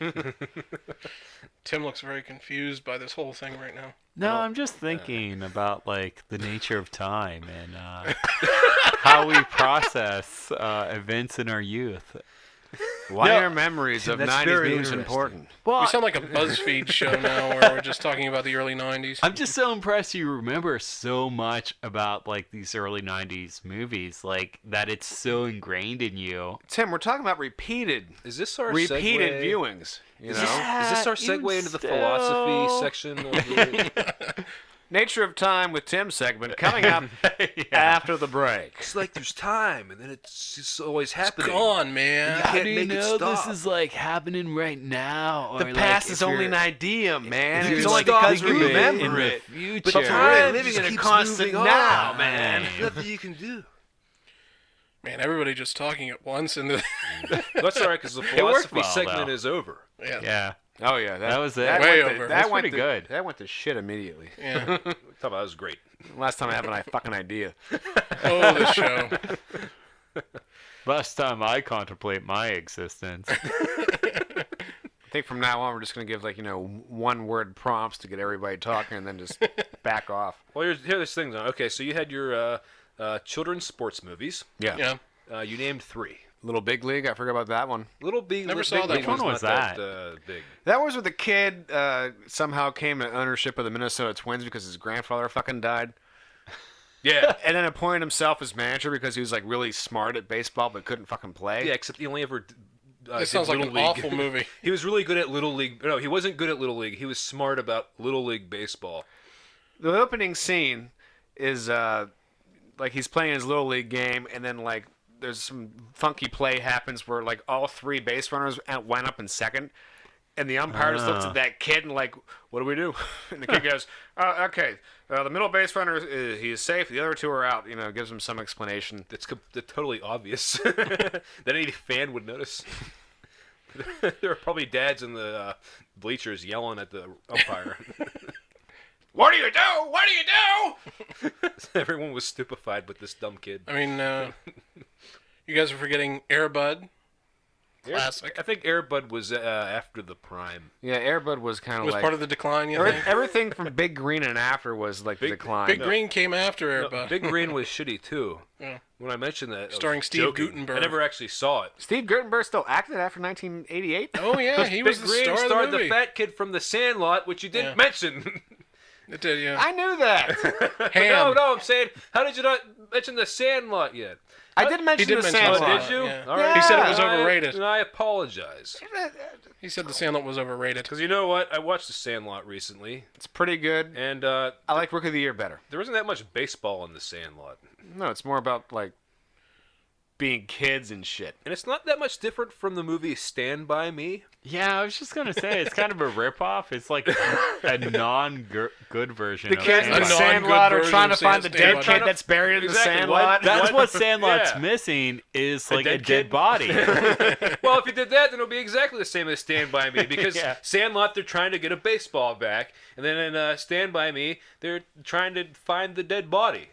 Tim looks very confused by this whole thing right now. No, I'm just thinking about like the nature of time and how we process events in our youth. Why No. are memories of That's 90s very movies interesting. important? Well, We sound like a BuzzFeed show now where we're just talking about the early 90s. I'm just so impressed you remember so much about like these early '90s movies, like that it's so ingrained in you. Tim, we're talking about repeated Is this our repeated segue? viewings. You know? Is this our segue into the philosophy section? Of the... Nature of Time with Tim segment coming up after the break. It's like there's time, and then it's just always happening. Gone, man. You How can't do you make it know stop. this is like happening right now? The or, past like, is if only an you're- idea, man. if It's you're only stuck because we in the remember in the it. future. But time living just in a keeps constant moving now, on. man. Right. Nothing you can do. Man, everybody just talking at once and That's all right, because the worked philosophy well, segment though. is over. yeah. Yeah. Oh yeah, That was it. That Way went over. To, That's that went pretty to, good. That went to shit immediately. Yeah. Talk about that was great. Last time I have a fucking idea. Oh, the show. Last time I contemplate my existence. I think from now on we're just gonna give one-word prompts to get everybody talking, and then just back off. Well, here's this thing, though. Okay, so you had your children's sports movies. Yeah. You named 3. Little Big League. I forgot about that one. Little Big Never Big saw that League one. Which one was not that? big. That was where the kid somehow came to ownership of the Minnesota Twins because his grandfather fucking died. Yeah. And then appointed himself as manager because he was like really smart at baseball but couldn't fucking play. Yeah, except he only ever. This did sounds like Little an League. awful movie. He was really good at Little League. No, he wasn't good at Little League. He was smart about Little League baseball. The opening scene is like he's playing his Little League game, and then like there's some funky play happens where like all 3 base runners went up in second, and the umpire just looks at that kid and like, what do we do? And the kid goes, okay, the middle base runner he is safe, the other 2 are out. Gives him some explanation. It's totally obvious that any fan would notice. There are probably dads in the bleachers yelling at the umpire. What do you do? What do you do? Everyone was stupefied with this dumb kid. I mean, you guys are forgetting Air Bud. Classic. I think Air Bud was after the prime. Yeah, Air Bud was kind It of was like part of the decline, you think? everything from Big Green and after was like the decline. Big Green came after Air No, Bud. Big Green was shitty too. Yeah. When I mentioned that, I was Starring Steve joking. Guttenberg. I never actually saw it. Steve Guttenberg still acted after 1988. Oh, yeah, he was Big the Green star of starred the movie. fat kid from The Sandlot, which you didn't mention. It did, yeah. I knew that. Ham. No, I'm saying, how did you not mention the Sandlot yet? I did mention did the mention Sandlot. Sandlot. Did you? Yeah. All right. He said it was Then overrated. Then I apologize. He said the Sandlot was overrated. Because you know what? I watched the Sandlot recently, It's pretty good. and I like Rookie of the Year better. there wasn't that much baseball in the Sandlot. No, it's more about like being kids and shit. And it's not that much different from the movie Stand By Me. Yeah, I was just gonna say it's kind of a ripoff. It's like a non-good version. The of kids in the non-good Sandlot are version trying to of find the Stand By dead kid Me. that's buried in the Exactly. Sandlot. That's what Sandlot's Yeah. missing is like a dead dead kid? body. Well, if you did that, then it'll be exactly the same as Stand By Me. Because Yeah. Sandlot, they're trying to get a baseball back. And then in Stand By Me, they're trying to find the dead body.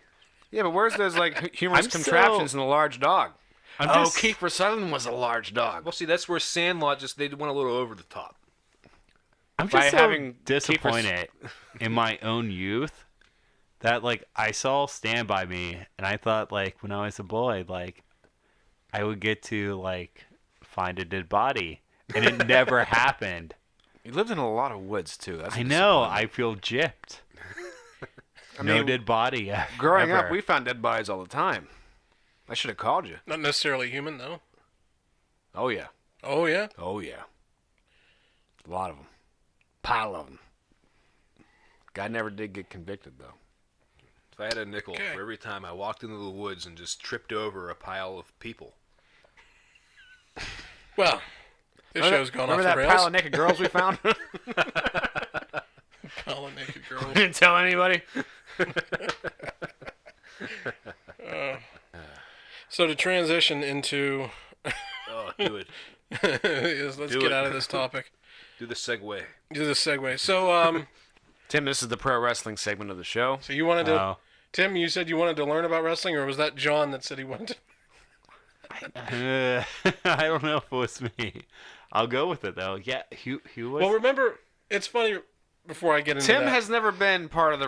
Yeah, but where's those like humorous I'm contraptions in the large dog? I'm Oh, just, Kiefer Sutherland was a large dog. Well, see, that's where Sandlot they went a little over the top. I'm by just so having disappointed in my own youth that like I saw Stand By Me and I thought like when I was a boy like I would get to like find a dead body and it never happened. You lived in a lot of woods too. That's I know. I feel gypped. No mean, dead body. growing up, ever. we found dead bodies all the time. I should have called you. Not necessarily human, though. Oh yeah. Oh, yeah? Oh yeah. A lot of them. Pile of them. Guy never did get convicted though. If I had a nickel Okay. for every time I walked into the woods and just tripped over a pile of people. Well, this show's gone off Remember the that rails. pile of naked girls we found? Pile of naked girls. Didn't tell anybody. So to transition into... Oh, do it. let's Do get it. out of this topic. Do the segue. Do the segue. So, Tim, this is the pro wrestling segment of the show. so you wanted to... Oh. Tim, you said you wanted to learn about wrestling, or was that John that said he wanted to... I don't know if it was me. I'll go with it though. Yeah, who was? Well, remember, it's funny, before I get into Tim that. has never been part of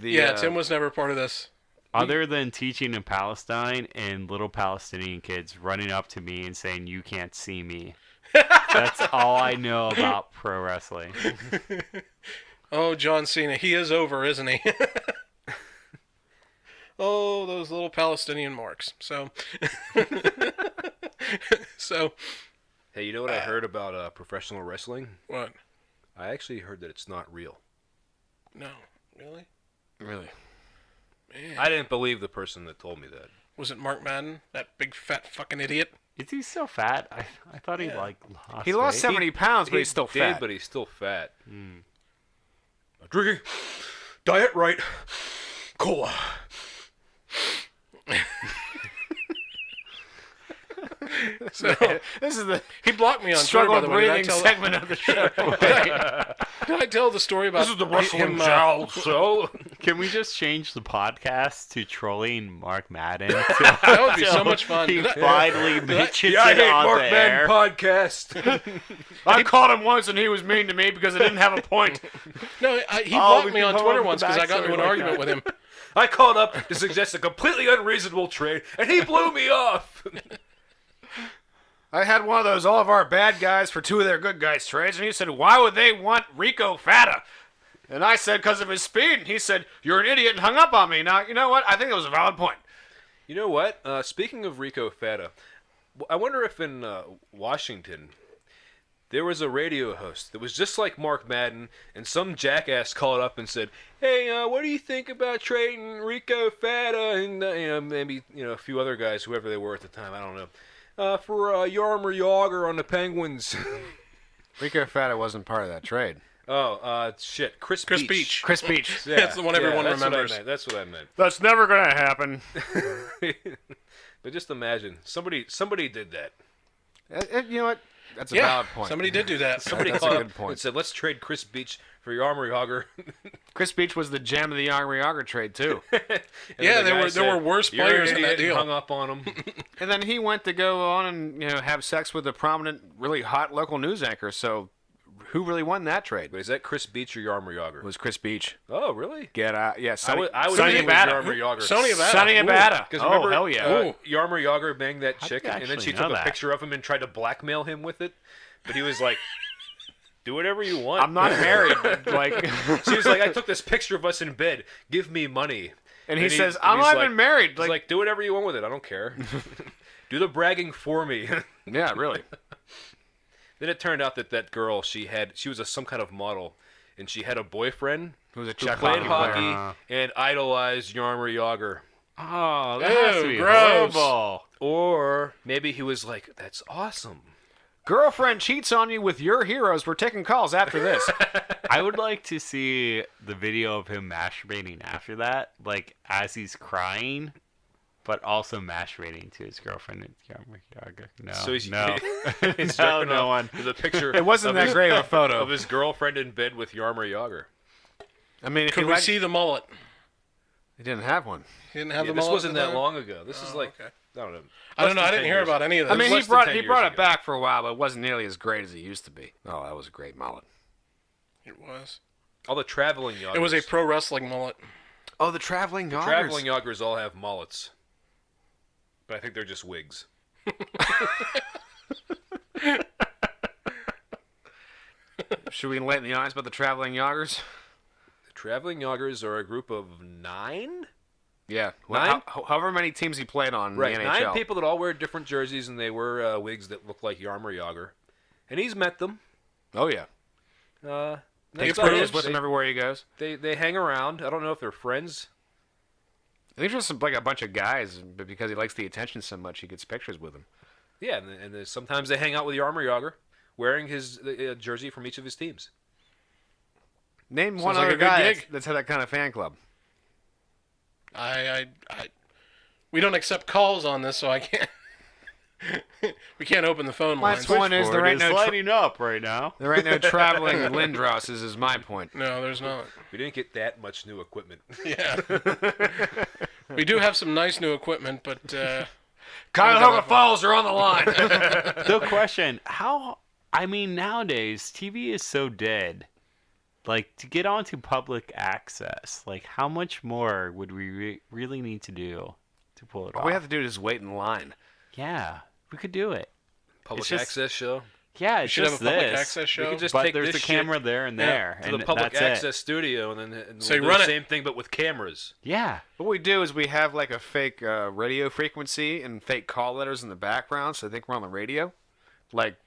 the. Yeah, Tim was never part of this. Other than teaching in Palestine and little Palestinian kids running up to me and saying, "You can't see me." That's all I know about pro wrestling. Oh, John Cena. He is over, isn't he? Oh, those little Palestinian marks. So, so Hey, you know what I heard about professional wrestling? what? I actually heard that it's not real. No, really? Really. Man. I didn't believe the person that told me that. Was it Mark Madden, that big fat fucking idiot? Is he so fat? I thought he Yeah. like lost. He lost weight. 70 pounds, but he's still did, fat. but he's still fat. Drinking Diet Right Cola. So This is the he blocked me on Twitter, struggle by the way. breathing segment of the show. Did I tell the story about him? so Can we just change the podcast to trolling Mark Madden? That would be so much fun. He Did I- finally mentions I it hate on Mark the Madden air. podcast. I called him once and he was mean to me because I didn't have a point. No, he we blocked me can on come Twitter up with once the because I got into backstory an like argument that. with him. I called up to suggest a completely unreasonable trade, and he blew me off. I had one of those all of our bad guys for two of their good guys trades, and he said, why would they want Rico Fata? And I said, because of his speed. And he said, you're an idiot, and hung up on me. Now, you know what? I think it was a valid point. You know what? Speaking of Rico Fata, I wonder if in Washington there was a radio host that was just like Mark Madden, and some jackass called up and said, "Hey, what do you think about trading Rico Fata and maybe a few other guys, whoever they were at the time, I don't know, for Yarmer Yager on the Penguins?" Rico Fata wasn't part of that trade. Shit, Chris Chris Beach. Beach. Chris Beach. Yeah, That's the one everyone that's what I remembers. meant, That's what I meant. That's never going to happen. But just imagine somebody did that. You know what? That's a Yeah, valid point. somebody did do that. Somebody That's a called good up point. and said, "Let's trade Chris Beach for Yarmer Yager." Chris Beach was the gem of the Yager trade, too. Yeah, the guy there were worse "You're players an in that idiot," and deal. hung up on him. And then he went to go on and have sex with a prominent, really hot local news anchor. So who really won that trade? But is that Chris Beach or Yarmer Yager? It was Chris Beach. Oh, really? Get out. Yeah, Sonny, I would Sonny think it was Abata. Yarmer Yager. Sonny Abata. Sonny Ooh. Abata. Because Oh, remember, hell yeah. Yarmer Yager banged that How'd chick, you and then she actually took know a that? picture of him and tried to blackmail him with it. But he was like, do whatever you want. I'm not married. Like, She was like, I took this picture of us in bed. Give me money. and he And says, and I'm he's not like- even married. He's like, do whatever you want with it. I don't care. Do the bragging for me. yeah, really. Then it turned out that girl, she was some kind of model, and she had a boyfriend It was a who Czech played hockey player. hockey and idolized Jaromir Jagr. Oh, that has to Ew, be gross. horrible. Or maybe he was like, that's awesome. Girlfriend cheats on you with your heroes. We're taking calls after this. I would like to see the video of him masturbating after that, like as he's crying, but also masturbating to his girlfriend. No, So he's, no, he's no, jerking no off one. with a picture It wasn't of that his, great of a photo. of his girlfriend in bed with Jaromir Jagr. I mean, if Could you we like, see the mullet? he didn't have one. He didn't have Yeah, the this mullet. wasn't at the that time? long ago. This is like, okay. I don't know. I don't know. Less I than didn't 10 hear years about ago. any of I this. mean, less he than 10 brought years it ago. back for a while, but it wasn't nearly as great as it used to be. Oh, that was a great mullet. It was. All the traveling Jagrs. It was a pro wrestling mullet. Oh, the traveling Jagrs. Traveling Jagrs all have mullets. But I think they're just wigs. Should we enlighten the audience about the traveling Jagrs? The traveling Jagrs are a group of 9? Yeah. Nine? However many teams he played on Right, in the NHL. 9 people that all wear different jerseys, and they wear wigs that look like Jaromir Jagr. And he's met them. Oh, yeah. That's Takes about pictures it. with him everywhere he goes. They hang around. I don't know if they're friends. I think there's just like a bunch of guys, but because he likes the attention so much, he gets pictures with them. Yeah, and sometimes they hang out with Jaromir Jagr, wearing his jersey from each of his teams. Name Sounds one like other a good guy gig. that's had that kind of fan club. We don't accept calls on this, so I can't. We can't open the phone My lines. point is there Switchboard ain't no lighting up right now. there ain't no traveling Lindrosses is my point. No, there's not. We didn't get that much new equipment. Yeah. We do have some nice new equipment, but Cuyahoga Falls are on the line. The question: I mean, nowadays TV is so dead. Like to get onto public access, like how much more would we really need to do to pull it off? All we have to do is wait in line. Yeah, we could do it. Public It's just- access show. Yeah, we it's should have just a public this. access We show. could just But take there's this the shit camera there and there, to and the public that's access it. studio, and then So you we'll do run the it. same thing, but with cameras. Yeah, What we do is we have like a fake radio frequency and fake call letters in the background, so they think we're on the radio, like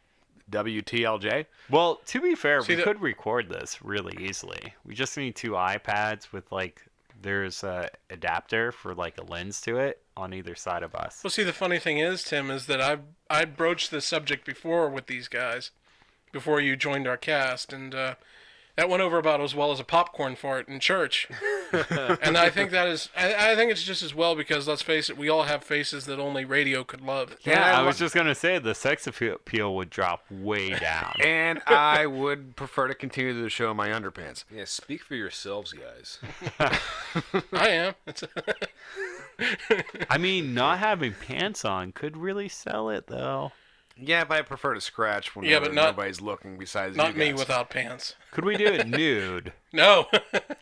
WTLJ. well, to be fair, See, we could record this really easily. We just need 2 iPads with there's a adapter for like a lens to it on either side of us. Well, see, the funny thing is, Tim, is that I broached this subject before with these guys, before you joined our cast, and that went over about as well as a popcorn fart in church. And I think that is, I think it's just as well because let's face it, we all have faces that only radio could love. Yeah, I was just gonna say the sex appeal would drop way down. And I would prefer to continue the show in my underpants. Yeah, speak for yourselves, guys. I am. I mean, not having pants on could really sell it though. Yeah, but I prefer to scratch when Yeah, but not- nobody's looking besides Not you me guys. without pants. Could we do it nude? No.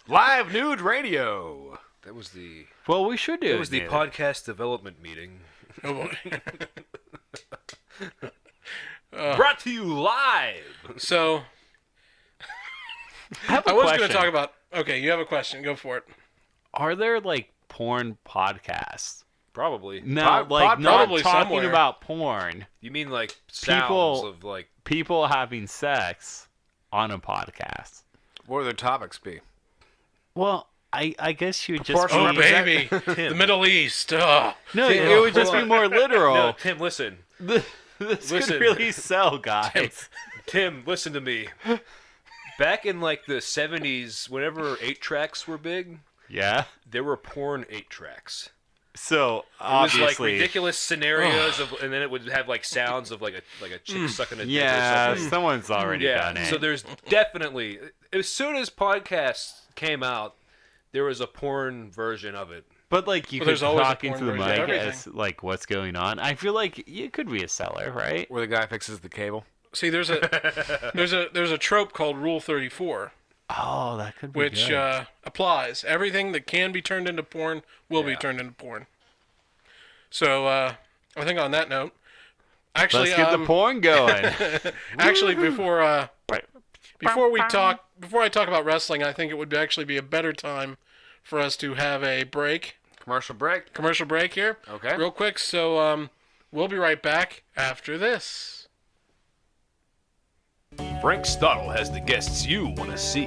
Live nude radio. That was the Well, we should do it. It was the nude. podcast development meeting. Oh, boy. Brought to you live. So I have a I was going question. to talk about. Okay, you have a question. Go for it. Are there like porn podcasts? Probably. No, Pod- like pod- not probably talking somewhere. about porn. You mean like sounds People- of like People having sex on a podcast. What would their topics be? Well, I guess you would just Proportional Oh, be, baby. The Middle East. Oh. no, Tim, it would just hold be on. more literal. No, Tim, listen. This Listen. could really sell, guys. Tim, listen to me. Back in like the 70s, whenever 8-tracks were big, Yeah. there were porn 8-tracks. So It was like obviously, ridiculous scenarios of, and then it would have like sounds of like a chick sucking a dick or yeah, something. someone's already done it. So there's definitely, as soon as podcasts came out, there was a porn version of it. But like you Well, could there's always a talk into porn the version of mic everything. as like what's going on. I feel like it could be a seller, right? Where the guy fixes the cable. See, there's a trope called Rule 34, Oh, that could be which good. applies. Everything that can be turned into porn will be Yeah. turned into porn. So I think on that note, actually, Let's get the porn going. actually before before I talk about wrestling, I think it would actually be a better time for us to have a break. Commercial break Here. Okay. Real quick. So we'll be right back after this. Frank Stottle has the guests you want to see.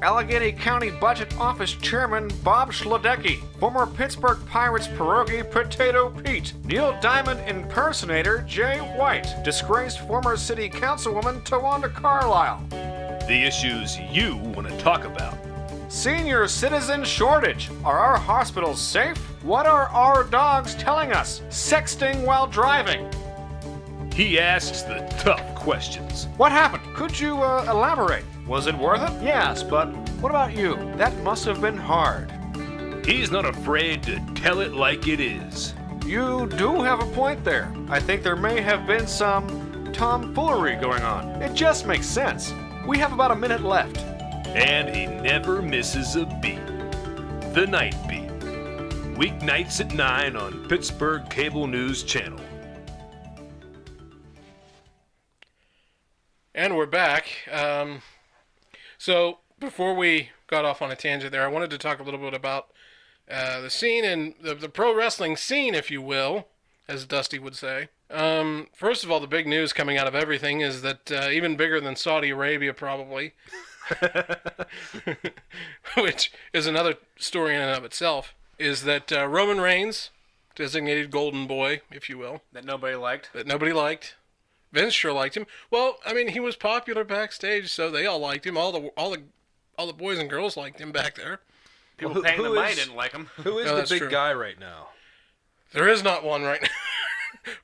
Allegheny County Budget Office Chairman Bob Schladecki, former Pittsburgh Pirates pierogi Potato Pete, Neil Diamond impersonator Jay White, disgraced former City Councilwoman Tawanda Carlisle. The issues you want to talk about. Senior citizen shortage. Are our hospitals safe? What are our dogs telling us? Sexting while driving. He asks the tough questions. What happened? Could you elaborate? Was it worth it? Yes, but what about you? That must have been hard. He's not afraid to tell it like it is. You do have a point there. I think there may have been some tomfoolery going on. It just makes sense. We have about a minute left. And he never misses a beat. The Night Beat. Weeknights at 9 on Pittsburgh Cable News Channel. And we're back. So before we got off on a tangent there, I wanted to talk a little bit about the scene and the pro wrestling scene, if you will, as Dusty would say. First of all, the big news coming out of everything is that even bigger than Saudi Arabia probably, which is another story in and of itself, is that Roman Reigns, designated Golden Boy, if you will, That nobody liked. Vince sure liked him. Well, I mean, he was popular backstage, so they all liked him. All the boys and girls liked him back there. People paying the money didn't like him. Who is No, the that's big true. guy right now? There is not one right now.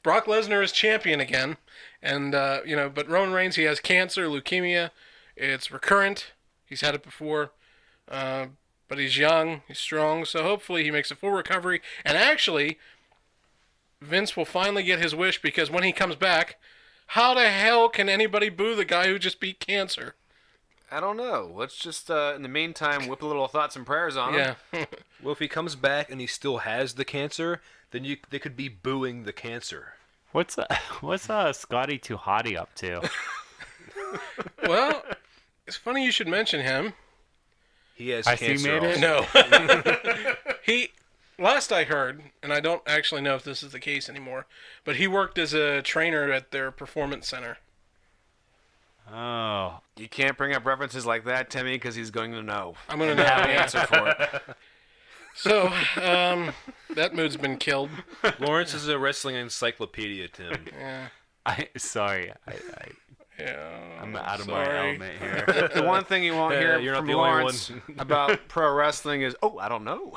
Brock Lesnar is champion again, and but Roman Reigns, he has cancer, leukemia. It's recurrent. He's had it before, but he's young, he's strong, so hopefully he makes a full recovery. And actually, Vince will finally get his wish, because when he comes back, how the hell can anybody boo the guy who just beat cancer? I don't know. Let's just, in the meantime, whip a little thoughts and prayers on him. Yeah. Well, if he comes back and he still has the cancer, then they could be booing the cancer. What's Scotty Too Hottie up to? Well, it's funny you should mention him. He has Has he cancer. made it? also. No. Last I heard, and I don't actually know if this is the case anymore, but he worked as a trainer at their performance center. Oh, You can't bring up references like that, Timmy, because he's going to know. I'm going to And have an know. answer for it. So, that mood's been killed. Lawrence is a wrestling encyclopedia, Tim. Yeah. sorry. Yeah. I'm out of sorry. my element here. The one thing you won't hear you're not from the only Lawrence about pro wrestling is, oh, I don't know.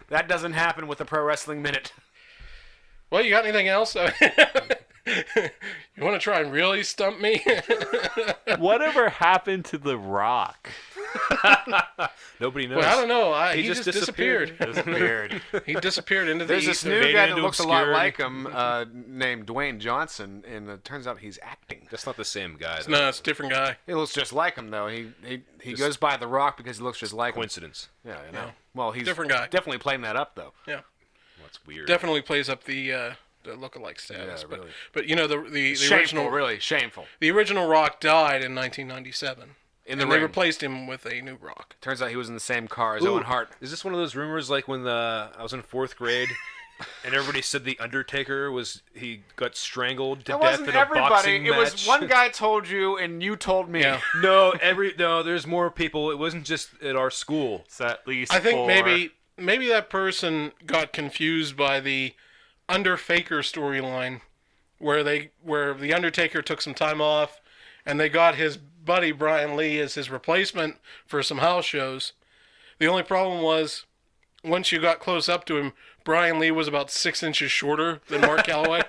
That doesn't happen with the Pro Wrestling Minute. Well, you got anything else? You want to try and really stump me? Whatever happened to The Rock? Nobody knows. Well, I don't know. He just just disappeared. Disappeared. He disappeared into the There's this ether. new guy that into looks a lot obscurity. like him named Dwayne Johnson, and it turns out he's acting. That's not the same guy. though. No, it's a different guy. He looks just like him, though. He goes by The Rock because he looks just like him. Coincidence. Yeah, I know. Yeah. Well, he's Different guy. definitely playing that up, though. Yeah. That's weird. Definitely plays up the lookalike status. Yeah, really. But you know the Shameful, original really shameful. the original Rock died in 1997. In the and they ring. replaced him with a new Rock. Turns out he was in the same car as Ooh, Owen Hart. Is this one of those rumors like when I was in 4th grade and everybody said the Undertaker he got strangled to It death wasn't in a everybody. boxing It match? was one guy told you, and you told me. Yeah. No, there's more people. It wasn't just at our school. So at least I think four. maybe that person got confused by the Underfaker storyline, where the Undertaker took some time off, and they got his buddy Brian Lee as his replacement for some house shows. The only problem was, once you got close up to him, Brian Lee was about 6 inches shorter than Mark Calloway,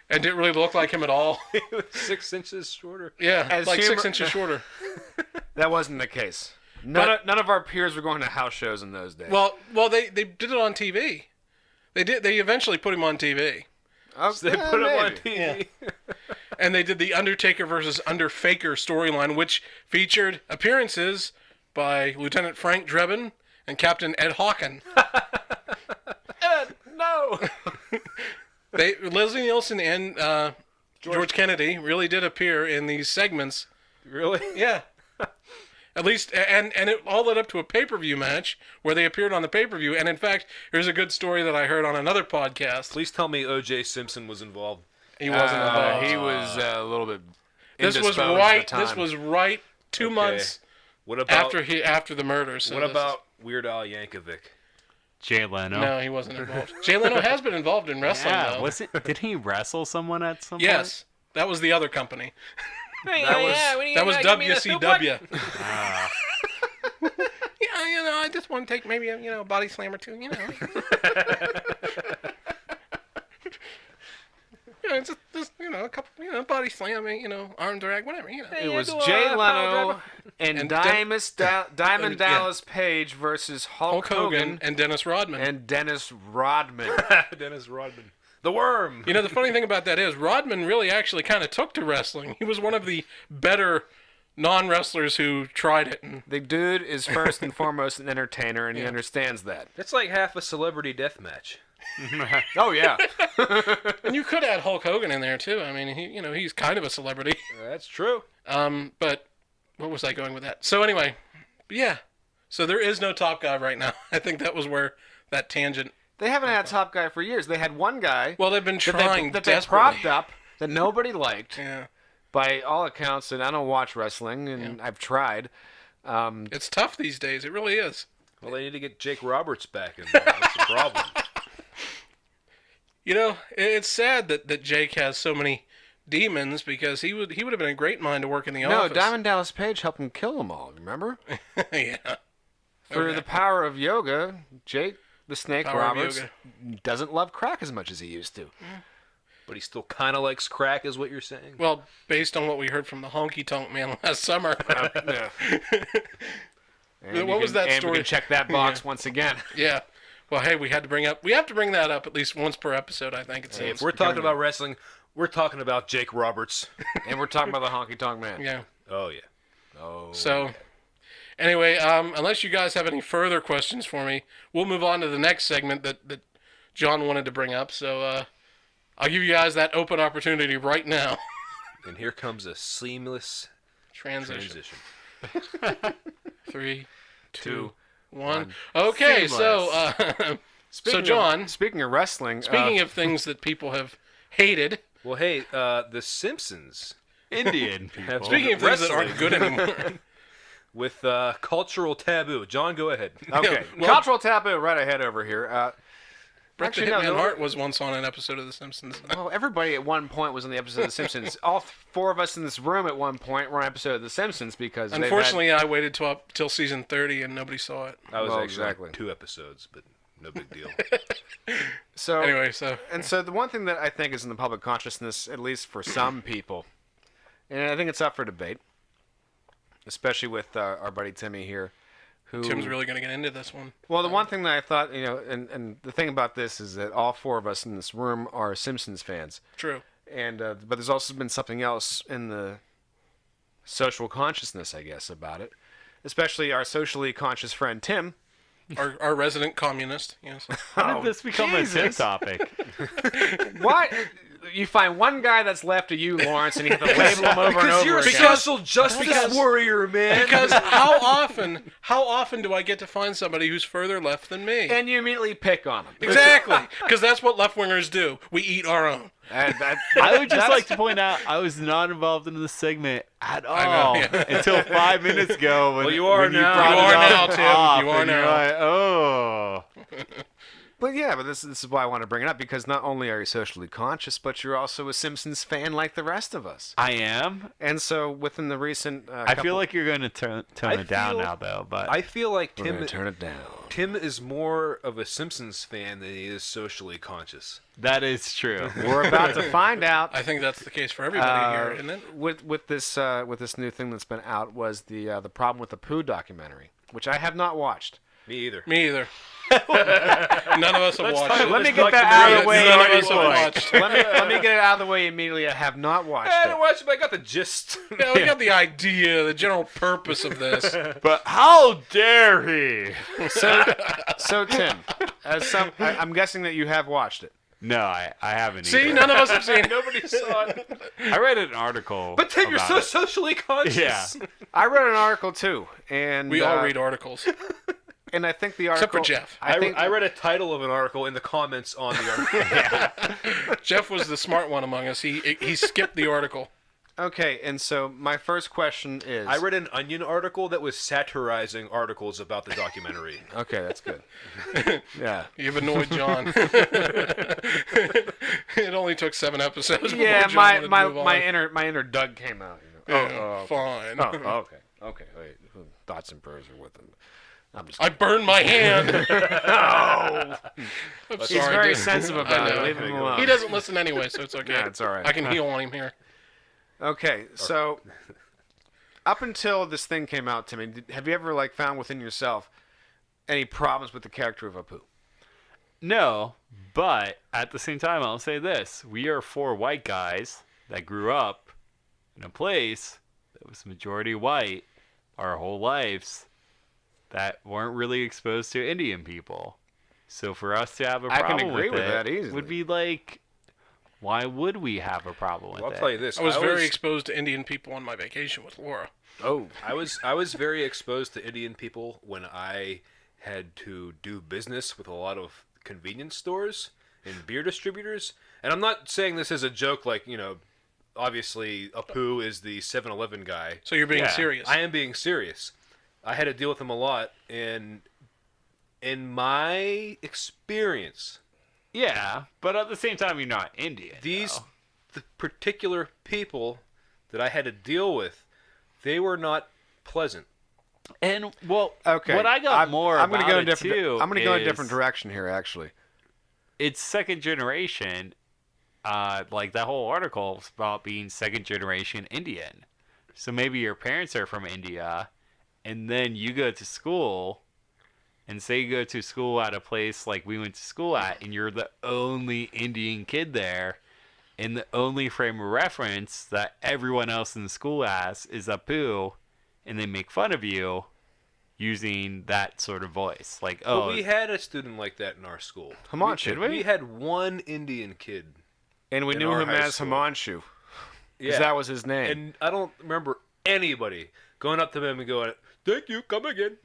and didn't really look like him at all. 6 inches shorter. Yeah, As like humor- 6 inches shorter. That wasn't the case. None of our peers were going to house shows in those days. Well, they did it on TV. They eventually put him on TV. They put him on maybe. TV. And they did the Undertaker versus Underfaker storyline, which featured appearances by Lieutenant Frank Drebin and Captain Ed Hawken. No. Leslie Nielsen and George Kennedy really did appear in these segments. Really? Yeah. At least, and it all led up to a pay-per-view match where they appeared on the pay-per-view. And in fact, here's a good story that I heard on another podcast. Please tell me O.J. Simpson was involved. He wasn't involved. He was a little bit. This was indisposed right. at the time. This was right 2 Okay. months What about after the murder. So what this about Weird Al Yankovic? Jay Leno. is- No, he wasn't involved. Jay Leno has been involved in wrestling. Yeah, though. was it? Did he wrestle someone at some point? Yes, that was the other company. That That was WCW. Ah. Yeah, I just want to take maybe a body slam or two. Just a couple, body slam, arm drag, whatever, It was Jay Leno and And Diamond and- Dallas Page versus Hulk Hogan and Dennis Rodman. and Dennis Rodman. Dennis Rodman. The Worm. The funny thing about that is Rodman really actually kind of took to wrestling. He was one of the better non-wrestlers who tried it. And The dude is first and foremost an entertainer, and he understands that. That's like half a celebrity death match. Oh yeah, and you could add Hulk Hogan in there too. I mean, he's kind of a celebrity. That's true. But what was I going with that? So anyway, yeah. So there is no top guy right now. I think that was where that tangent. they haven't had top guy for years. They had one guy Well, they've been trying that they desperately. propped up that nobody liked. Yeah, By all accounts, and I don't watch wrestling, and I've tried. it's tough these days. It really is. Well, they need to get Jake Roberts back in there. That's the problem. It's sad that Jake has so many demons because he would have been a great mind to work in the No, office. Diamond Dallas Page helped him kill them all. Remember? Yeah. Through Okay. the power of yoga, Jake the Snake Power of Roberts yoga. doesn't love crack as much as he used to. But he still kind of likes crack, is what you're saying? Well, based on what we heard from the Honky Tonk Man last summer. And What you was can- that and story? we can check that box once again. Yeah. Well, hey, we have to bring that up at least once per episode, I think it Hey, seems. if we're talking about wrestling, we're talking about Jake Roberts. And we're talking about the Honky Tonk Man. Yeah. Oh, yeah. Oh. So, anyway, unless you guys have any further questions for me, we'll move on to the next segment that John wanted to bring up. So, I'll give you guys that open opportunity right now. And here comes a seamless Transition. transition. 3, 2, Two, 1. Okay, so, Speaking John, speaking of wrestling, speaking of things that people have hated, Well, hey, The Simpsons, Indian people. speaking of things that aren't good anymore. with Cultural Taboo. John, go ahead. okay, well- cultural taboo right ahead over here. Bret the Actually, no, Hitman no. Hart was once on an episode of The Simpsons. Well, everybody at one point was on the episode of The Simpsons. All four of us in this room at one point were on an episode of The Simpsons because they've had- Unfortunately, I waited till season 30 and nobody saw it. I was Well, actually on exactly. 2 episodes, but no big deal. so Anyway, so And so the one thing that I think is in the public consciousness, at least for some people, and I think it's up for debate, especially with our buddy Timmy here, who Tim's really going to get into this one. Well, the one thing that I thought, and the thing about this is that all four of us in this room are Simpsons fans, True. and but there's also been something else in the social consciousness, I guess, about it, especially our socially conscious friend Tim. Our resident communist, yes. How did this become a Tim Jesus. topic? What? You find one guy that's left of you, Lawrence, and you have to label him over and over you're a again. social justice warrior, man. Because how often do I get to find somebody who's further left than me? And you immediately pick on him. Exactly. Because that's what left-wingers do. We eat our own. And I would just that's- like to point out I was not involved in this segment at all know, yeah. until 5 minutes ago. When, Well, you are when now. brought You it are up now, Tim. off, You are and you're now. like, oh. But yeah, but this is why I want to bring it up, because not only are you socially conscious, but you're also a Simpsons fan like the rest of us. I am. And so within the recent, I feel like you're going to tone it down feel- now, though. But I feel like we're gonna turn it down. Tim is more of a Simpsons fan than he is socially conscious. that is true. We're about to find out. I think that's the case for everybody here, isn't it? With this new thing that's been out was the problem with the Pooh documentary, which I have not watched. Me either. Me either. None of us have watched it. Let me get that out of the way. None of us immediately. have watched. let me get it out of the way immediately. I have not watched I it. didn't watch it, but I got the gist. Yeah, we got the idea, the general purpose of this. But how dare he? So Tim, I'm guessing that you have watched it. No, I haven't. See, either. none of us have seen it. Nobody saw it. I read an article. But Tim, you're about so it. socially conscious. Yeah. I read an article too, and We all read articles. and I think the Except article. for Jeff. I read a title of an article in the comments on the article. Jeff was the smart one among us. He skipped the article. Okay, and so my first question is. I read an Onion article that was satirizing articles about the documentary. Okay, that's good. Yeah. You've annoyed John. It only took 7 episodes. Yeah, before John my wanted to move my on. my inner Doug came out. Yeah, fine. Okay. Wait. Thoughts and prayers are with him. I'm just. I burned my hand. No. I'm He's sorry, very dude. sensitive I about it. know. Leave him alone. He doesn't listen anyway, so it's okay. Yeah, it's all right. I can heal on him here. Okay, so up until this thing came out to me, have you ever found within yourself any problems with the character of Apu? No, but at the same time, I'll say this: we are 4 white guys that grew up in a place that was majority white our whole lives that weren't really exposed to Indian people. So for us to have a I can problem agree with it that easily. would be like, why would we have a problem with Well, it? I'll tell you this. I was very exposed to Indian people on my vacation with Laura. Oh, I was very exposed to Indian people when I had to do business with a lot of convenience stores and beer distributors. And I'm not saying this as a joke, obviously Apu is the 7-Eleven guy. So you're being Yeah. serious. I am being serious. I had to deal with him a lot, and in my experience, Yeah, but at the same time, you're not Indian. the though. particular people that I had to deal with, they were not pleasant. And well, okay. what I got more I'm about gonna go in it a different. too I'm going to go in a is different direction here, actually. It's second generation. Like that whole article is about being second generation Indian. So maybe your parents are from India, and then you go to school, and say you go to school at a place like we went to school at, and you're the only Indian kid there, and the only frame of reference that everyone else in the school has is Apu, and they make fun of you using that sort of voice. Like, But oh, we had a student like that in our school. Himanshu. We had one Indian kid. And we in knew our him high as school. Himanshu. Because that was his name. And I don't remember anybody going up to him and going, "Thank you, come again."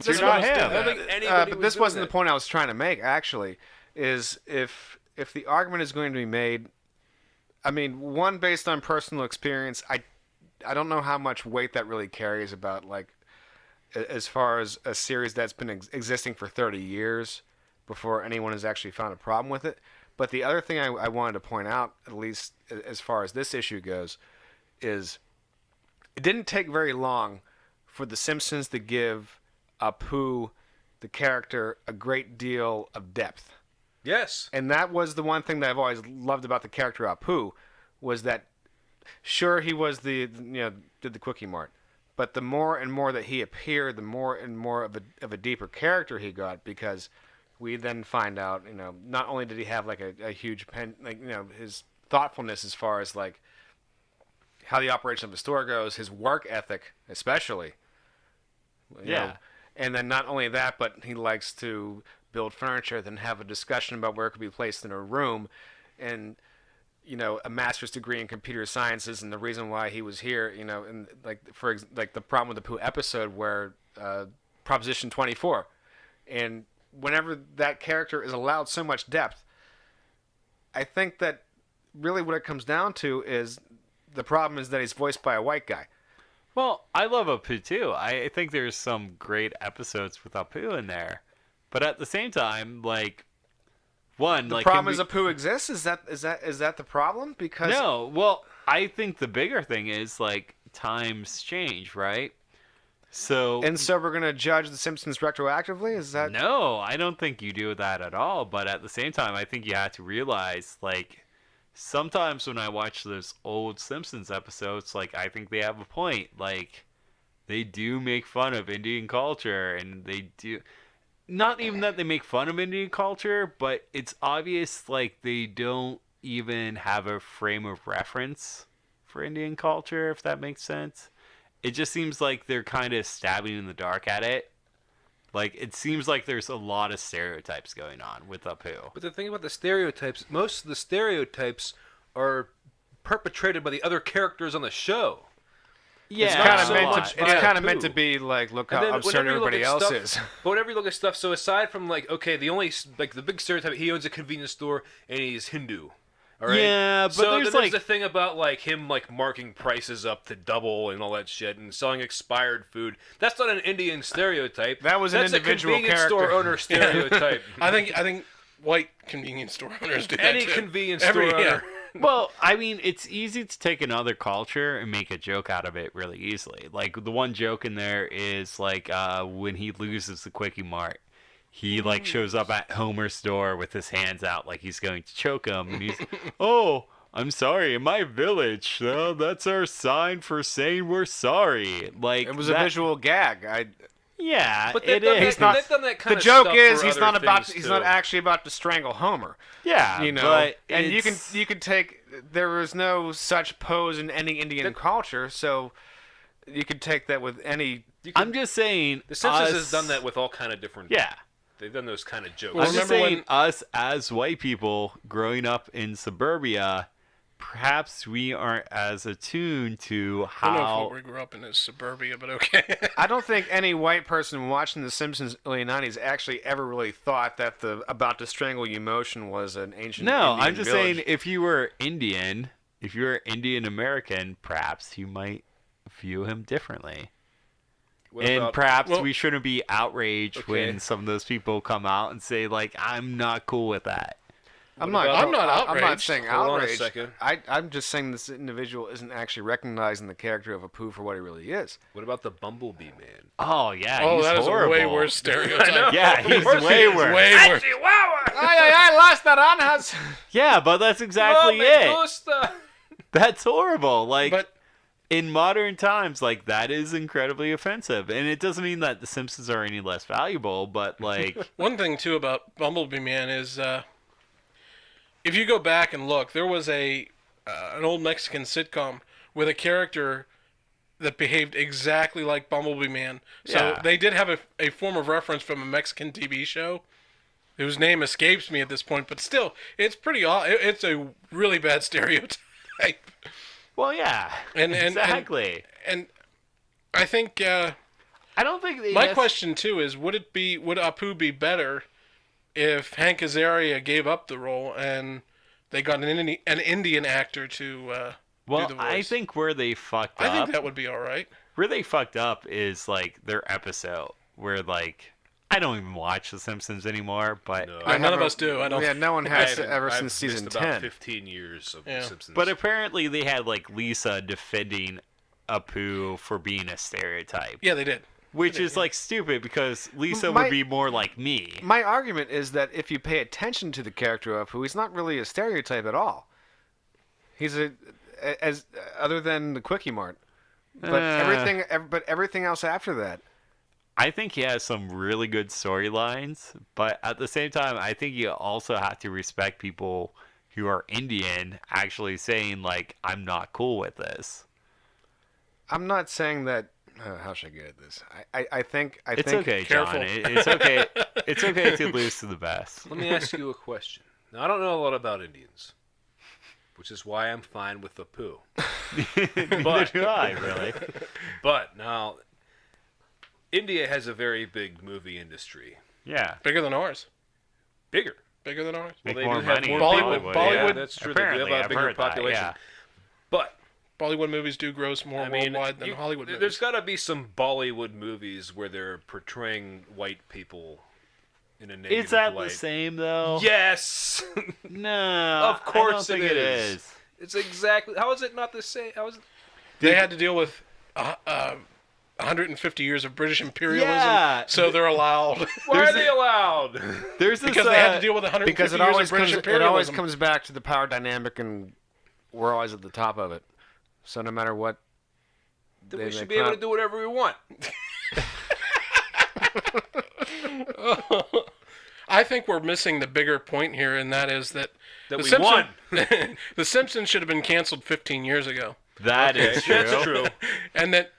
you're not him. I don't think anybody but was this doing wasn't that. the point I was trying to make, actually, is if the argument is going to be made, I mean, one, based on personal experience, I don't know how much weight that really carries about, as far as a series that's been existing for 30 years before anyone has actually found a problem with it. But the other thing I wanted to point out, at least as far as this issue goes, is it didn't take very long for The Simpsons to give Apu, the character, a great deal of depth. Yes. And that was the one thing that I've always loved about the character Apu, was that, sure, he was did the Quickie Mart, but the more and more that he appeared, the more and more of a deeper character he got, because we then find out, not only did he have a huge his thoughtfulness as far as how the operation of the store goes, his work ethic especially. you Yeah. know. And then not only that, but he likes to build furniture, then have a discussion about where it could be placed in a room, and a master's degree in computer sciences, and the reason why he was here, and the problem with the Pooh episode where Proposition 24, and whenever that character is allowed so much depth, I think that really what it comes down to is the problem is that he's voiced by a white guy. Well, I love Apu too. I think there's some great episodes with Apu in there, but at the same time, one, The problem is Apu exists. Is that the problem? Because no. Well, I think the bigger thing is times change, right? So we're gonna judge The Simpsons retroactively. Is that no, I don't think you do that at all. But at the same time, I think you have to realize sometimes when I watch those old Simpsons episodes, I think they have a point. They do make fun of Indian culture, and they do. Not even that they make fun of Indian culture, but it's obvious they don't even have a frame of reference for Indian culture, if that makes sense. It just seems like they're kind of stabbing in the dark at it. Like, it seems like there's a lot of stereotypes going on with Apu. But the thing about the stereotypes, most of the stereotypes are perpetrated by the other characters on the show. Yeah, It's kind of so meant much to. It's by kind of Apu. meant to be like, look And how then absurd whenever you look everybody at else stuff- is. But whenever you look at stuff, so aside from like, okay, the only like the big stereotype, he owns a convenience store and he's Hindu. All right? Yeah, but so there's then like the thing about like him like marking prices up to double and all that shit and selling expired food. That's not an Indian stereotype. That was an That's individual a convenience store character. owner stereotype. I think white convenience store owners do that Any too. convenience Every- store owner. well, I mean, it's easy to take another culture and make a joke out of it really easily. Like, the one joke in there is, like, when he loses the Quickie Mart, he, like, shows up at Homer's door with his hands out like he's going to choke him. And he's, oh, I'm sorry, in my village, that's our sign for saying we're sorry. Like, It was that, a visual gag. Yeah, But it they've done, is. that, they've done that kind The of joke stuff is for he's other not about. things, He's too. not actually about to strangle Homer. Yeah, You know, but and you it's- can take. There was no such pose in any Indian culture, so you could take that with any. I'm just saying. The Simpsons us- has done that with all kind of different. Yeah. They've done those kind of jokes. Well, I'm just remember saying, us as white people growing up in suburbia, perhaps we aren't as attuned to I don't know how. if we grew up in this suburbia, but okay. I don't think any white person watching The Simpsons early '90s actually ever really thought that the "about to strangle you" motion was an ancient. No, Indian I'm just village. saying, if you were Indian American, perhaps you might view him differently. What And about- perhaps well- we shouldn't be outraged Okay. when some of those people come out and say, like, I'm not cool with that. I'm What not. about- I'm not I'm not outraged. saying Hold on a outraged. second. I'm just saying this individual isn't actually recognizing the character of Apu for what he really is. What about the Bumblebee Man? Oh, yeah, Oh, he's that is horrible. a way worse stereotype. Yeah, he's course he way is. worse. Way worse. I lost that on us. Yeah, but that's exactly Oh, it. Medusa! That's horrible. Like, But in modern times, like, that is incredibly offensive. And it doesn't mean that The Simpsons are any less valuable, but, like, one thing too about Bumblebee Man is, if you go back and look, there was an old Mexican sitcom with a character that behaved exactly like Bumblebee Man. So Yeah. they did have a form of reference from a Mexican TV show, whose name escapes me at this point, but still, it's pretty. It's a really bad stereotype. well, yeah, And exactly. And I think I don't think they my question too is: would Apu be better if Hank Azaria gave up the role and they got an Indian actor to Well, do the I voice? think where they fucked I up, think that would be all right. where they fucked up is like their episode where like I don't even watch The Simpsons anymore, but No. None of haven't- us do. I don't. Yeah, no one I has haven't- ever I've since season missed about 10. 15 years of Yeah. The Simpsons. but apparently they had like Lisa defending Apu for being a stereotype, Yeah, they did. which is like stupid because Lisa My- would be more like me. My argument is that if you pay attention to the character of Apu, he's not really a stereotype at all. He's as other than the Quickie Mart, but everything else after that. I think he has some really good storylines, but at the same time, I think you also have to respect people who are Indian actually saying like, "I'm not cool with this." I'm not saying that. How should I get at this? I think. It's think, okay, careful. John. It's okay. It's okay to lose to the best. Let me ask you a question. Now, I don't know a lot about Indians, which is why I'm fine with Apu. Neither do I, really. But now, India has a very big movie industry. Yeah. Bigger than ours. Bigger. Bigger than ours. Make they more do have money. more than Bollywood- Bollywood. Yeah, Bollywood- that's true. Apparently, they do have a I've bigger heard that, population. yeah. But Bollywood movies do gross more worldwide than you- Hollywood movies. There's got to be some Bollywood movies where they're portraying white people in a negative Is that light. the same though? Yes. No. Of course I don't it think is. It's exactly. How is it not the same? How is it? They had to deal with 150 years of British imperialism, Yeah. so they're allowed. Why are they allowed? There's this. because they had to deal with 150 because it years always of British comes. It imperialism. always comes back to the power dynamic, and we're always at the top of it. So no matter what, Then they we should make be able fun- to do whatever we want. I think we're missing the bigger point here, and that is that That the we Simpsons, won. the Simpsons should have been canceled 15 years ago, That is true. That's true. and that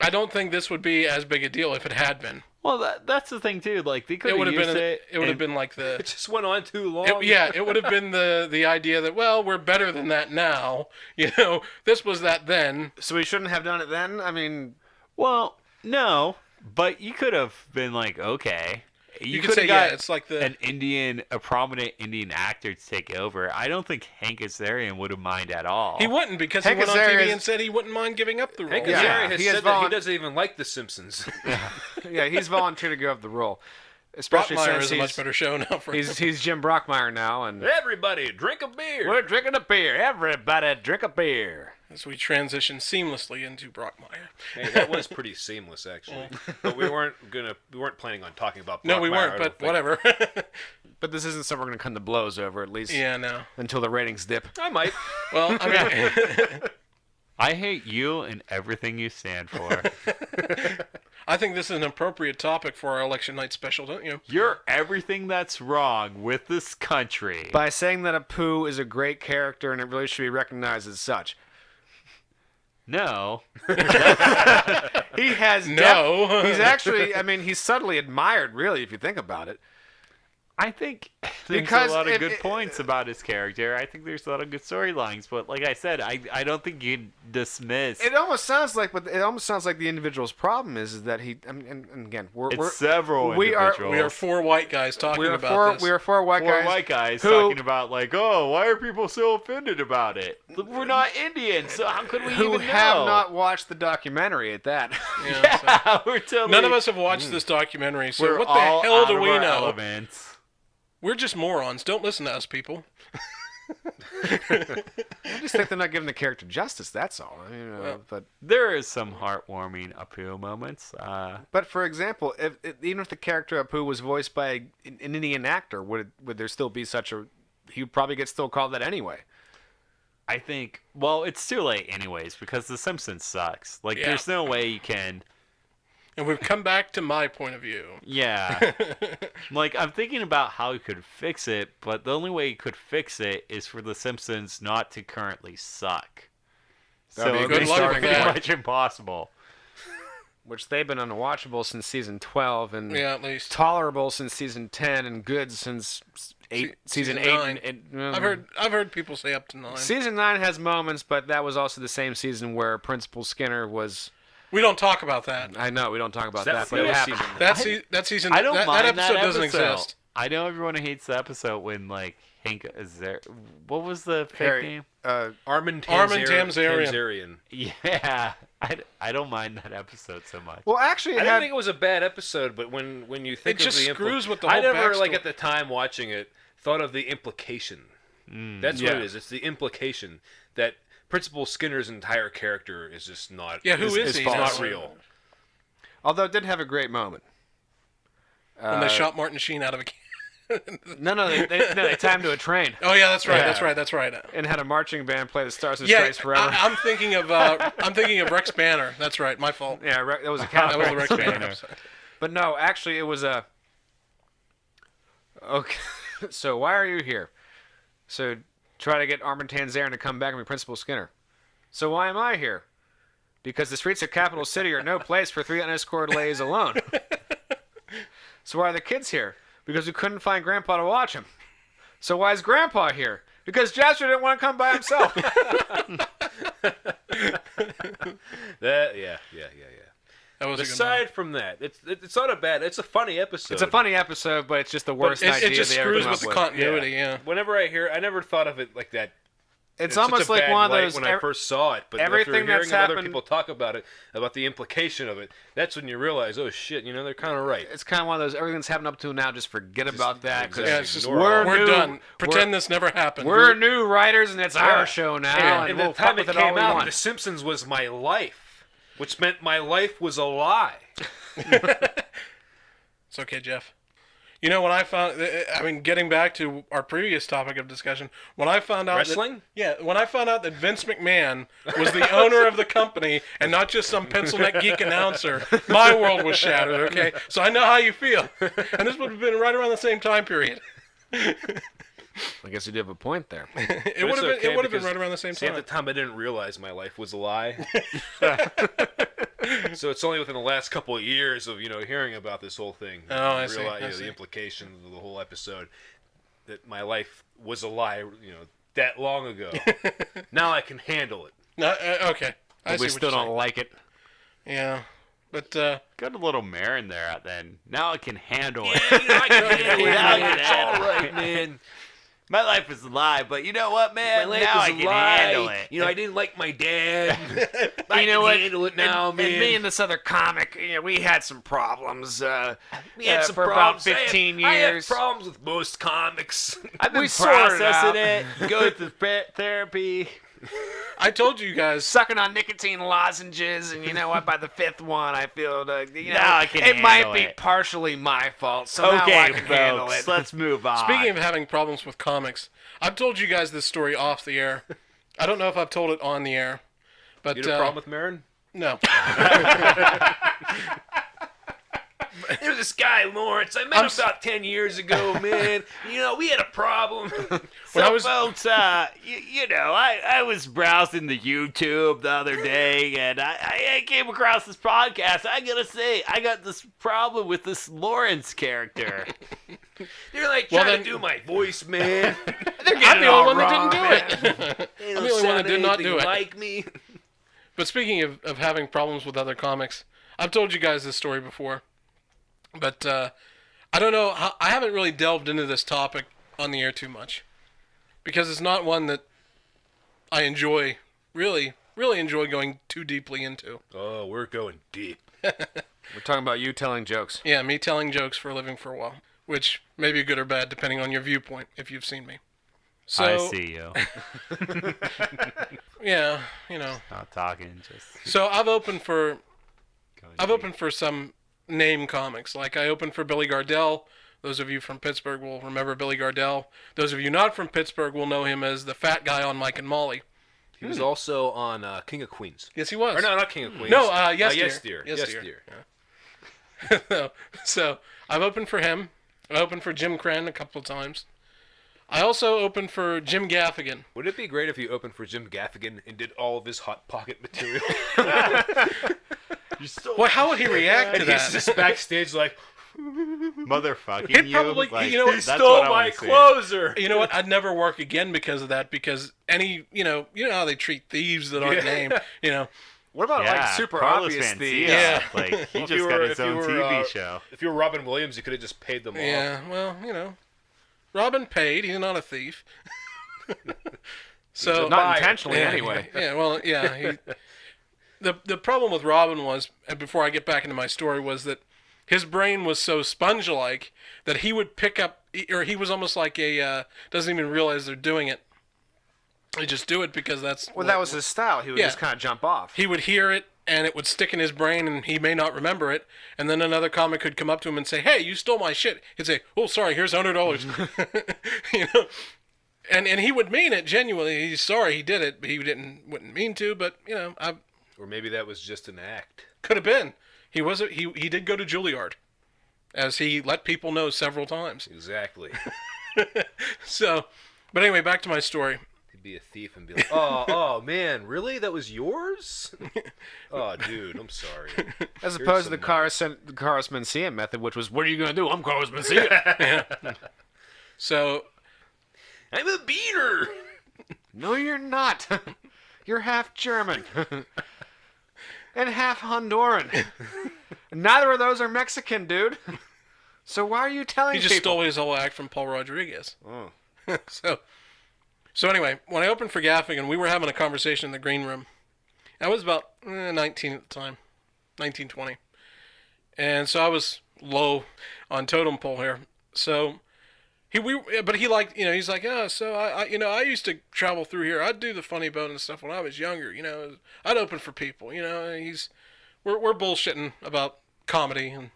I don't think this would be as big a deal if it had been. Well, that's the thing too. Like they could It would have have used been. it. It would have and- been like the. It just went on too long. It would have been the idea that, well, we're better than that now. You know, this was that then. So we shouldn't have done it then. I mean, Well, no, but you could have been like, okay. You could could say, have yeah, got it's like the. a prominent Indian actor to take over. I don't think Hank Azaria would have mind at all. He wouldn't, because Hank he went on Azaria TV is- and said he wouldn't mind giving up the role. Hank Yeah. Azaria has He has said that he volun- doesn't even like The Simpsons. yeah, he's volunteered to give up the role, especially Brockmire since is a much better show now for he's Jim Brockmire now, and Everybody, drink a beer. we're drinking a beer. Everybody, drink a beer. as we transition seamlessly into Brockmire. Hey, that was pretty seamless, actually. But we weren't planning on talking about. No, we Brockmire, weren't, I but don't think. whatever. But this isn't something we're gonna come to blows over, at least Yeah, no. until the ratings dip. I might. Well, I mean, I hate you and everything you stand for. I think this is an appropriate topic for our election night special, don't you? You're everything that's wrong with this country. By saying that Apu is a great character and it really should be recognized as such. No. He has No. he's actually, I mean, he's subtly admired, really, if you think about it. I think there's Because a lot of if good it- points about his character. I think there's a lot of good storylines, but like I said, I don't think you'd dismiss. It almost sounds like, but it almost sounds like the individual's problem is that he. I mean, and again, it's several we are- individuals. We are four white guys talking we are about four this. we are four white Four guys. white guys who- talking about like, oh, why are people so offended about it? We're not Indians, so how could we who even have know? not watched the documentary at that. Yeah, so- Yeah, we're totally. None of us have watched this documentary, so We're what the all hell out do of we our know? Elements. We're just morons. Don't listen to us, people. I just think they're not giving the character justice. That's all. I mean, Well- There is some heartwarming Apu moments. but for example, even if the character Apu was voiced by an Indian actor, would there still be such a? He would probably get still called that anyway. I think, well, it's too late anyways because The Simpsons sucks. Like, Yeah. there's no way you can. And we've come back to my point of view. Yeah. Like, I'm thinking about how you could fix it, but the only way you could fix it is for The Simpsons not to currently suck. That'd be a So good it's starting pretty point. much impossible. Which they've been unwatchable since season 12 and Yeah, at least. tolerable since season 10 and good since season 8. 9. And, I've heard people say up to 9. Season 9 has moments, but that was also the same season where Principal Skinner was. We don't talk about that. I know we don't talk about That's that, but it the happened. season. That season. I don't that, mind that episode doesn't exist. I know everyone hates the episode when, like, Hank is there. What was the fake Harry- name? Armin Armin Tamzarian. Yeah. I don't mind that episode so much. Well, actually, I it don't had, think it was a bad episode, but when you think It just of the screws with the I whole never, like backstory. at the time watching it, thought of the implication. That's what Yeah. it is. It's the implication that Principal Skinner's entire character is just not. Yeah, who is is he? false. Not now? real. although it did have a great moment. When they shot Martin Sheen out of a can. No, they tied him to a train Oh yeah, that's right. Yeah. That's right. That's right. and had a marching band play the Stars and Yeah, Stripes forever. I'm thinking of Rex Banner. That's right. My fault. Yeah, that was a That was counter. the Rex Banner episode. But no, actually, it was a. Okay, so why are you here? So try to get Armin Tanzarian to come back and be Principal Skinner. So why am I here? Because the streets of Capital City are no place for 3 unescorted ladies alone. So why are the kids here? Because we couldn't find Grandpa to watch him. So why is Grandpa here? Because Jasper didn't want to come by himself. Yeah. That was a good Aside from that, it's not a bad. It's a funny episode. It's a funny episode, but it's just the worst one. idea It just they ever screws come with up the continuity. Yeah. Whenever I hear, I never thought of it like that. It's in such almost a like bad one of light those. when I first saw it, but everything after that's hearing other happened- people talk about it, about the implication of it, that's when you realize, oh shit, they're kind of right. It's kind of one of those. Everything's happened up to now. Just forget about that. 'cause exactly. Yeah, it's just Ignore all we're new- done. Pretend this never happened. We're new writers, and it's our show now. And we'll the time fuck it with all came we out, want. The Simpsons was my life, which meant my life was a lie. It's okay, Jeff. You know, when I found, I mean, getting back to our previous topic of discussion, when I found out Wrestling? when I found out that Vince McMahon was the owner of the company and not just some pencil neck geek announcer, my world was shattered. Okay, so I know how you feel, and this would have been right around the same time period. I guess you do have a point there. It would have been. okay It would have been because, right around the same See, at time. the time, I didn't realize my life was a lie. So it's only within the last couple of years of hearing about this whole thing. Oh, I see, realize, I see. the implications of the whole episode that my life was a lie. That long ago. Now I can handle it. No, okay. I see we what still you're don't saying. like it. Yeah, but Got a little Marin there then. Now I can handle it. I can handle it. Now I Man. can It's handle all right, man. My life is a lie, but you know what, man? My life now is I a can lie. handle it. I didn't like my dad. I You know can what? handle it now, man. And me and this other comic, we had some problems. We had some for problems. about 15 I have years. problems with most comics. I've been We sorted processing it it. Go to therapy. I told you guys. Sucking on nicotine lozenges, and you know what? By the fifth one, I feel Now I can it might handle be it. partially my fault. So now Okay, I can handle folks, it. let's move on. Speaking of having problems with comics, I've told you guys this story off the air. I don't know if I've told it on the air, but You had a problem with Marin? no. There's this guy, Lawrence. I met him about 10 years ago, man. We had a problem. When I So, was folks, I was browsing the YouTube the other day, and I came across this podcast. I gotta say, I got this problem with this Lawrence character. They're like Well, trying then- to do my voice, man. I'm the only one that didn't do it. They I'm don't the only one that sound did not do anything it. like me. But speaking of having problems with other comics, I've told you guys this story before. But I don't know. I haven't really delved into this topic on the air too much because it's not one that I enjoy, really enjoy going too deeply into. Oh, we're going deep. We're talking about you telling jokes. Yeah, me telling jokes for a living for a while, which may be good or bad depending on your viewpoint if you've seen me. So, I see you. Yeah, Not talking, just. So I've opened for going deep. some name comics. Like I opened for Billy Gardell. Those of you from Pittsburgh will remember Billy Gardell. Those of you not from Pittsburgh will know him as the fat guy on Mike and Molly. He was also on King of Queens. Yes, he was. Or no, not King of Queens. No, Yes Dear. Yes. So I've opened for him. I opened for Jim Crenn a couple of times. I also opened for Jim Gaffigan. Would it be great if you opened for Jim Gaffigan and did all of his Hot Pocket material? Well, how would he react to And he's that? just backstage like, Motherfucking He'd you. probably- like, you know what, he that's stole what I my wanna see. closer. You know what? I'd never work again because of that. Because you know how they treat thieves that aren't Yeah. named. What about Yeah, like super Carlos obvious Mencia. thieves? Yeah. Like, he Well, if just you got were- his if you own were, TV show. If you were Robin Williams, you could have just paid them off. Yeah, well, Robin paid. He's not a thief. So Not intentionally, yeah, anyway. Yeah, well, yeah. The problem with Robin was, and before I get back into my story, was that his brain was so sponge-like that he would pick up, or he was almost like doesn't even realize they're doing it. They just do it because that's. Well, that was his style. He would Yeah. just kind of jump off. He would hear it, and it would stick in his brain, and he may not remember it. And then another comic could come up to him and say, "Hey, you stole my shit." He'd say, "Oh, sorry. Here's $100." And he would mean it genuinely. He's sorry he did it, but he wouldn't mean to. But I Or maybe that was just an act. could have been. He did go to Juilliard, as he let people know several times. Exactly. So, but anyway, back to my story. He'd be a thief and be like, oh man, really? That was yours? Oh, dude, I'm sorry. As Here's opposed to the some Carlos Mencia method, which was, what are you going to do? I'm Carlos Mencia. So, I'm a beater. No, you're not. You're half German. And half Honduran. Neither of those are Mexican, dude. So why are you telling he just people? stole his whole act from Paul Rodriguez. Oh. So anyway, when I opened for Gaffigan, we were having a conversation in the green room. I was about 19 at the time, 19, 20. And so I was low on totem pole here. So but he liked, he's like, oh, so I used to travel through here. I'd do the funny bone and stuff when I was younger. I'd open for people. We're bullshitting about comedy and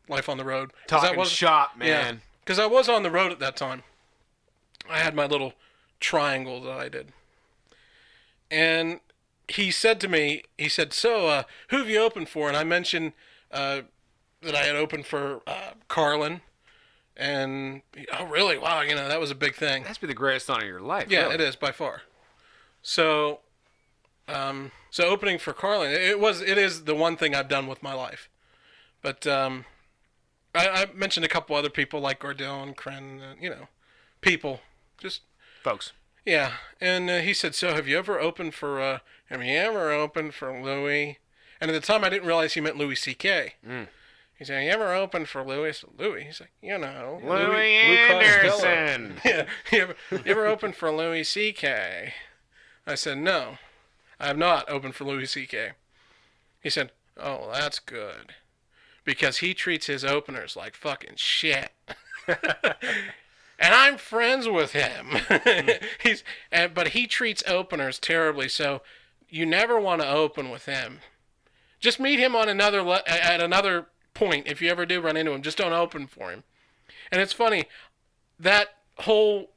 life on the road. 'Cause Talking shop, man. because I was on the road at that time. I had my little triangle that I did. And he said to me, so, who have you opened for? And I mentioned that I had opened for Carlin. And, oh, really? Wow, that was a big thing. That's be the greatest honor of your life. Yeah, really. it is, by far. So, So opening for Carlin, it is the one thing I've done with my life. But I mentioned a couple other people like Gordell and Kren, people, just Folks. yeah. And he said, "So have you ever opened for Louis?" And at the time, I didn't realize he meant Louis C.K. He said, "You ever opened for Louis?" I said, "Louis?" He's like, Louis Anderson. Yeah, you ever opened for Louis C.K.? I said, "No, I have not opened for Louis C.K." He said, "Oh, that's good, because he treats his openers like fucking shit." And I'm friends with him. But he treats openers terribly, so you never want to open with him. Just meet him on at another point. If you ever do run into him, just don't open for him. And it's funny, that whole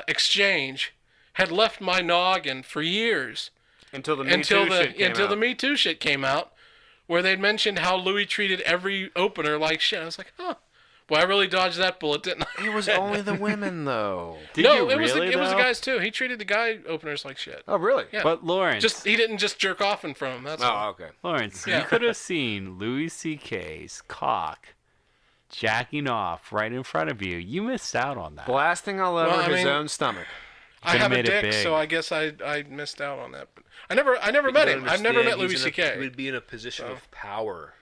exchange had left my noggin for years. Until the Me Too shit came out, where they'd mentioned how Louis treated every opener like shit. I was like, huh. Well, I really dodged that bullet, didn't I? It was only the women, though. Did no, you it was really, it was the though? guys too. He treated the guy openers like shit. Oh, really? Yeah. But Lawrence, He didn't just jerk off in front of him. That's all. Oh, okay. Lawrence, Yeah. you could have seen Louis C.K.'s cock jacking off right in front of you. You missed out on that. Blasting all over Well, I his mean- own stomach. I Could've have a made it dick, big. so I guess I missed out on that. But I never met him. I've never met Louis He C.K. would be in a position of power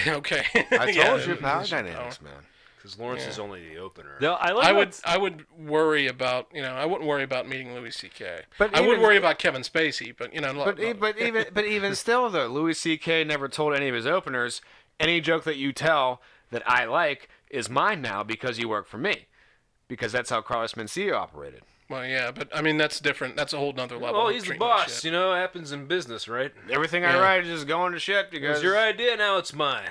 Okay. I Yeah. told you, power dynamics, man. because Lawrence is only the opener. No, I like I would worry about I wouldn't worry about meeting Louis C.K. But I would even- worry about Kevin Spacey, but But even still, though, Louis C.K. never told any of his openers, any joke that you tell that I like is mine now because you work for me. Because that's how Carlos Mencia operated. well, yeah, but I mean that's different. That's a whole nother level. Well, of he's the treatment of boss. shit. You know, it happens in business, right? Everything Yeah. I write is just going to shit It because was your idea, now it's mine.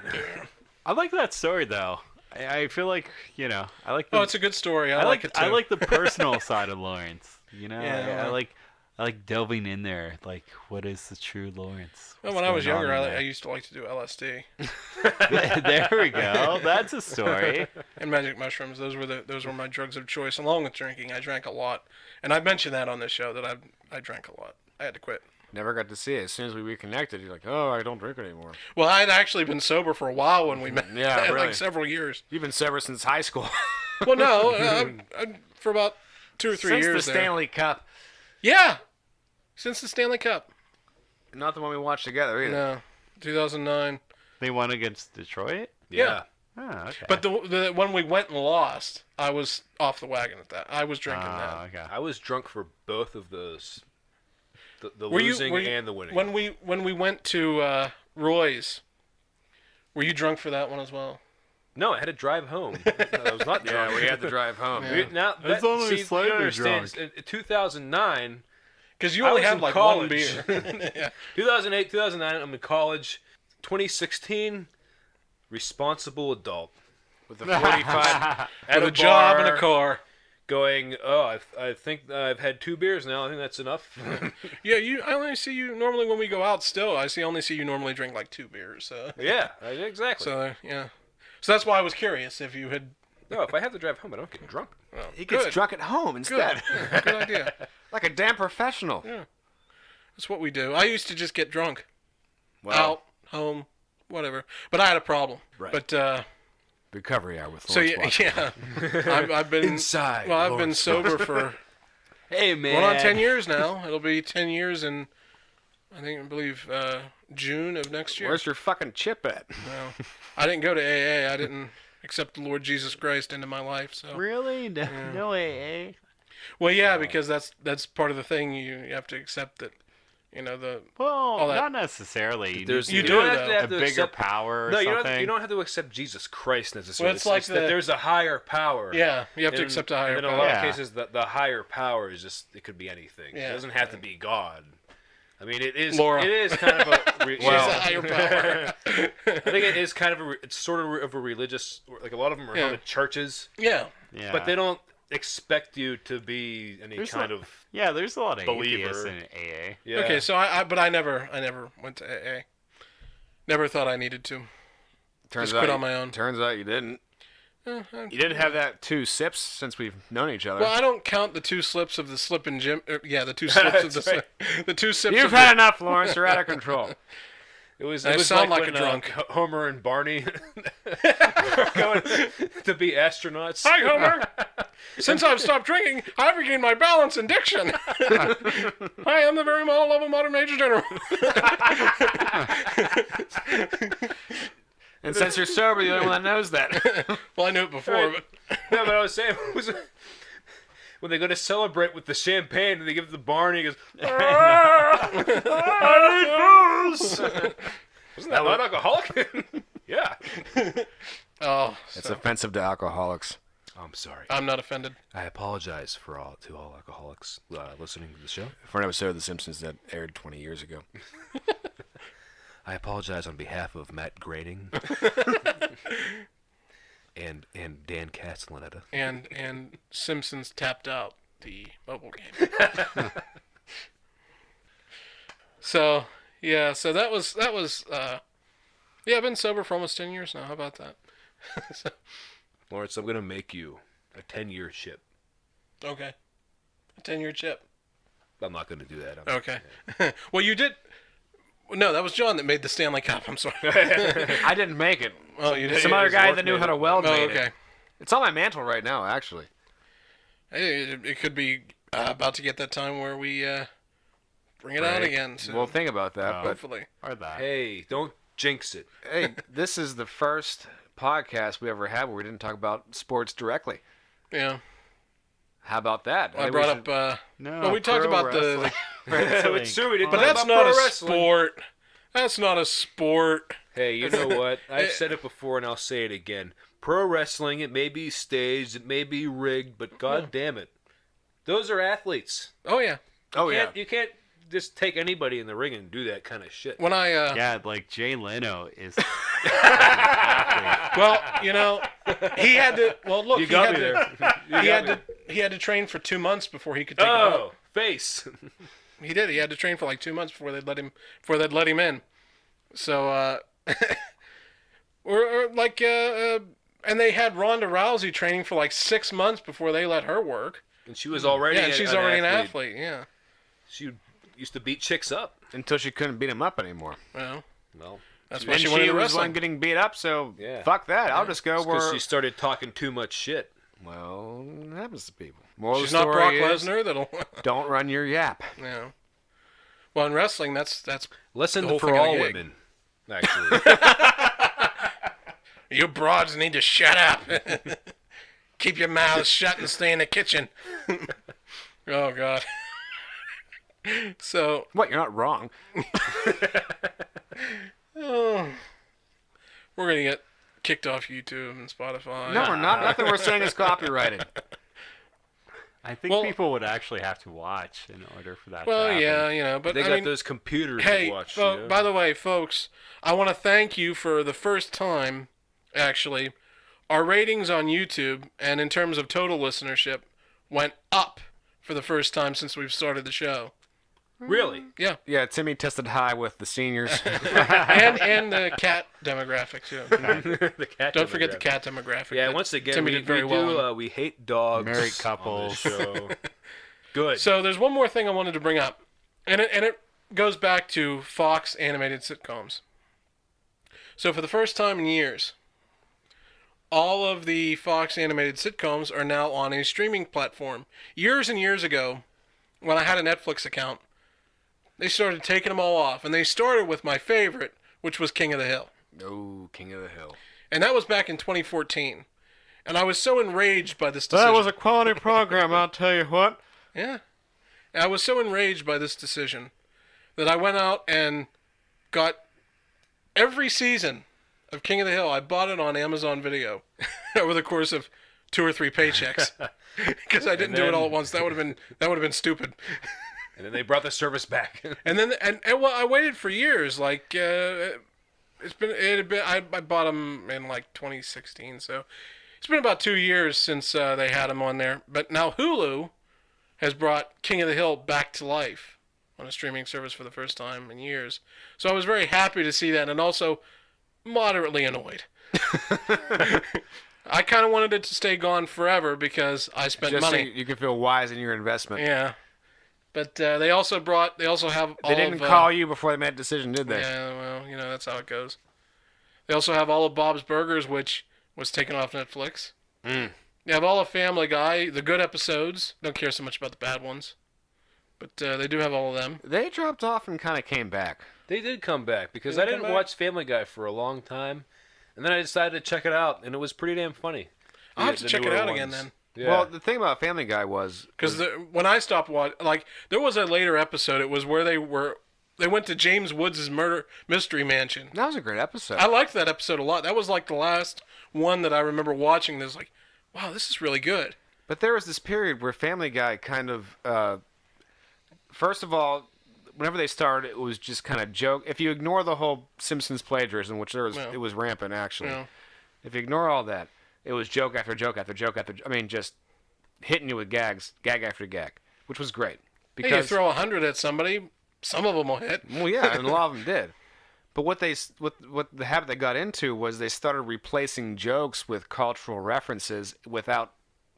I like that story though. I feel like I like. Oh, it's a good story. I like it too. I like the personal side of Lawrence. Yeah. I like delving in there. Like, what is the true Lawrence? Well, What's when I was going on younger, in I there? used to like to do LSD There we go. That's a story. and magic mushrooms. Those were my drugs of choice, along with drinking. I drank a lot, and I mentioned that on this show that I drank a lot. I had to quit. never got to see it. As soon as we reconnected, you're like, oh, I don't drink anymore. Well, I had actually been sober for a while when we met. Yeah, really. like several years. You've been sober since high school. Well, no, for about 2 or 3 Since years the there. Stanley Cup. Yeah, since the Stanley Cup. Not the one we watched together either. No, 2009. They won against Detroit. Yeah. Oh, okay. But the when we went and lost, I was off the wagon at that. I was drinking Oh, that. okay. I was drunk for both of those. The Were losing you- and the winning. When we went to Roy's, were you drunk for that one as well? No, I had to drive home. I was not drunk. Yeah, we had to drive home. Yeah. Now, It's only you slightly understand, drunk. In 2009, Because you I only was had in like college. one beer. Yeah. 2008, 2009, I'm in college. 2016, responsible adult. With a 45. At With a job and a bar, car. Going, I think I've had 2 beers now. I think that's enough. Yeah, I only see you normally when we go out. Still, only see you normally drink like 2 beers. So, Yeah, exactly. yeah. So that's why I was curious if you had. No, if I have to drive home, I don't get drunk. Oh, He gets good. drunk at home Good. instead. Yeah, good idea. Like a damn professional. Yeah. That's what we do. I used to just get drunk. Well, Out, home, whatever. But I had a problem. Right. But recovery hour with so Lawrence yeah, Watson. yeah. I've been Inside Well, I've been Lawrence sober for Hey man. going on 10 years now. It'll be 10 years in I believe June of next year. Where's your fucking chip at? No, I didn't go to AA. I didn't accept the Lord Jesus Christ into my life. So Really? No, no AA. well, yeah, because that's part of the thing. You have to accept that. Well, that- not necessarily. There's You need do, don't though. have to, a have to bigger accept, power or No, something. you don't have to accept Jesus Christ necessarily. Well, it's like that the- there's a higher power. Yeah, you have to And- accept a higher and in a power. lot Yeah. of cases, the higher power is just it could be anything. Yeah. It doesn't have to be God. I mean, it is. Laura. It is kind of a. She's a higher power. I think it is kind of it's sort of a religious. Like a lot of them are Yeah. going to churches, Yeah. Yeah. but they don't expect you to be any There's kind a- of. Yeah, there's a lot of believer. atheists in AA. Yeah. Okay, so I never went to AA. Never thought I needed to. Turns Just quit out on my own. Turns out you didn't. You didn't have that 2 sips since we've known each other. Well, I don't count the 2 slips of the slip and Jim. The 2 slips of the the 2 sips. You've of had enough, Lawrence. You're out of control. It was sound like when, a drunk. Homer and Barney were going to be astronauts. Hi, Homer. Since I've stopped drinking, I've regained my balance and diction. I am the very level modern Major General. And since you're sober, you're the only one that knows that. Well, I knew it before, but No, but I was saying was when they go to celebrate with the champagne and they give it to Barney, he goes, I need booze. Wasn't that non-alcoholic? Yeah. oh, It's offensive to alcoholics. I'm sorry. I'm not offended. I apologize to all alcoholics listening to the show. For an episode of The Simpsons that aired 20 years ago. I apologize on behalf of Matt Groening and Dan Castellaneta. And Simpsons tapped out the mobile game. So that was I've been sober for almost 10 years now. How about that? Lawrence, I'm gonna make you a 10-year chip. Okay. A 10-year chip. I'm not gonna do that. Okay. Well, you did. No, that was John that made the Stanley Cup. I'm sorry. I didn't make it. Oh, you did. Some other guy that knew how to weld Oh, made okay. it. It's on my mantle right now, actually. Hey, it could be about to get that time where we bring it out again. So We'll think about that. But hopefully. Or that. Hey, don't jinx it. hey, this is the first podcast we ever had where we didn't talk about sports directly. Yeah. How about that? I think brought should- up. No. Well, we talked pro about the. wrestling. It's true, we didn't But talk that's about not pro a wrestling. sport. That's not a sport. Hey, you know what? I've said it before and I'll say it again. Pro wrestling, it may be staged, it may be rigged, but god damn it. Those are athletes. Oh yeah. Oh, yeah. You can't just take anybody in the ring and do that kind of shit. When I Yeah, like Jay Leno is. well, you know, he had to. Well, look, You he got had me to. there. He had to train for 2 months before he could take it Oh, out. face. He did. He had to train for like 2 months before they'd let him in. So, or like, and they had Ronda Rousey training for like 6 months before they let her work. And she was already Yeah, and she's already an athlete. Yeah. She used to beat chicks up. Until she couldn't beat him up anymore. Well, Well, that's why And she she went into was the one wrestling. getting beat up, so Yeah. fuck that. I'll just go because where... she started talking too much shit. Well, it happens to people. Moral of She's the not Brock story is, Lesnar. That'll. don't run your yap. Yeah. Well, in wrestling, that's Listen The whole for thing of the all gig. women, actually. you broads need to shut up. Keep your mouths shut and stay in the kitchen. Oh God. So What? You're not wrong. we're gonna get kicked off YouTube and Spotify. No, we're not. Nothing we're saying is copyrighted. I think Well- people would actually have to watch in order for that Well, to happen. yeah, you know, but They I got mean, those computers hey, to watch. by the way, folks, I want to thank you for the first time. Actually, our ratings on YouTube and in terms of total listenership went up for the first time since we've started the show. Really? Yeah, Yeah, Timmy tested high with the seniors. and the cat demographic too. The cat Don't forget the demographic. cat demographic. Yeah, that once again, Timmy we did very do. well. We hate dogs. Married on this couples. show. Good. So there's one more thing I wanted to bring up, and it goes back to Fox animated sitcoms. So for the first time in years, all of the Fox animated sitcoms are now on a streaming platform. Years and years ago, when I had a Netflix account, they started taking them all off, and they started with my favorite, which was King of the Hill. Oh, King of the Hill. And that was back in 2014. And I was so enraged by this decision. That was a quality program, I'll tell you what. Yeah. And I was so enraged by this decision that I went out and got every season of King of the Hill. I bought it on Amazon Video over the course of 2 or 3 paychecks because I didn't do it all at once. That would have been stupid. And then they brought the service back. And then well, I waited for years. Like I bought them in like 2016, so it's been about 2 years since they had them on there. But now Hulu has brought King of the Hill back to life on a streaming service for the first time in years. So I was very happy to see that, and also moderately annoyed. I kind of wanted it to stay gone forever because I spent Just so money. you can feel wise in your investment. Yeah, but they also have all They didn't of, call you before they made a decision, did they? Yeah, well, that's how it goes. They also have all of Bob's Burgers, which was taken off Netflix. Mm. They have all of Family Guy, the good episodes. Don't care so much about the bad ones, but they do have all of them. They dropped off and kind of came back. They did come back because Did I they didn't come back? watch Family Guy for a long time, and then I decided to check it out, and it was pretty damn funny. I'll have to The check it newer out again ones. then. Yeah. Well, the thing about Family Guy was Because when I stopped watching, like, there was a later episode. It was where they went to James Woods' murder mystery mansion. that was a great episode. I liked that episode a lot. That was like the last one that I remember watching. That was like, wow, this is really good. But there was this period where Family Guy kind of, first of all, whenever they started, it was just kind of joke. If you ignore the whole Simpsons plagiarism, which Yeah. it was rampant actually. Yeah. If you ignore all that, it was joke after joke after joke after. I mean, just hitting you with gags, gag after gag, which was great. Hey, you throw 100 at somebody, some of them will hit. Well, yeah, and a lot of them did. But what the habit they got into was they started replacing jokes with cultural references without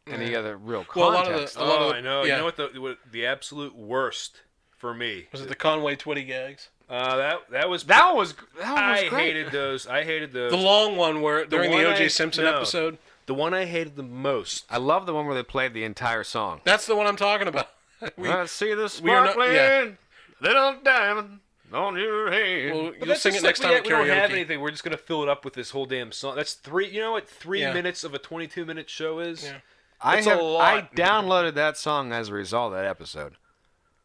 any other real Well, a lot of context. the- a lot of I know. yeah. You know what the absolute worst for me? Was it the Conway Twitty gags? That was that was I great. hated those. I hated those. The long one where during the one O.J. I- Simpson no. episode. The one I hated the most. I love the one where they played the entire song. That's the one I'm talking about. I see the we are not- sparkling yeah. little diamond on your hand. Well, But you'll that's sing it just next like time at we don't have karaoke. anything. We're just gonna fill it up with this whole damn song. That's three. You know what? 3 Yeah. minutes of a 22-minute show is. Yeah. That's a lot. I downloaded that song as a result of that episode.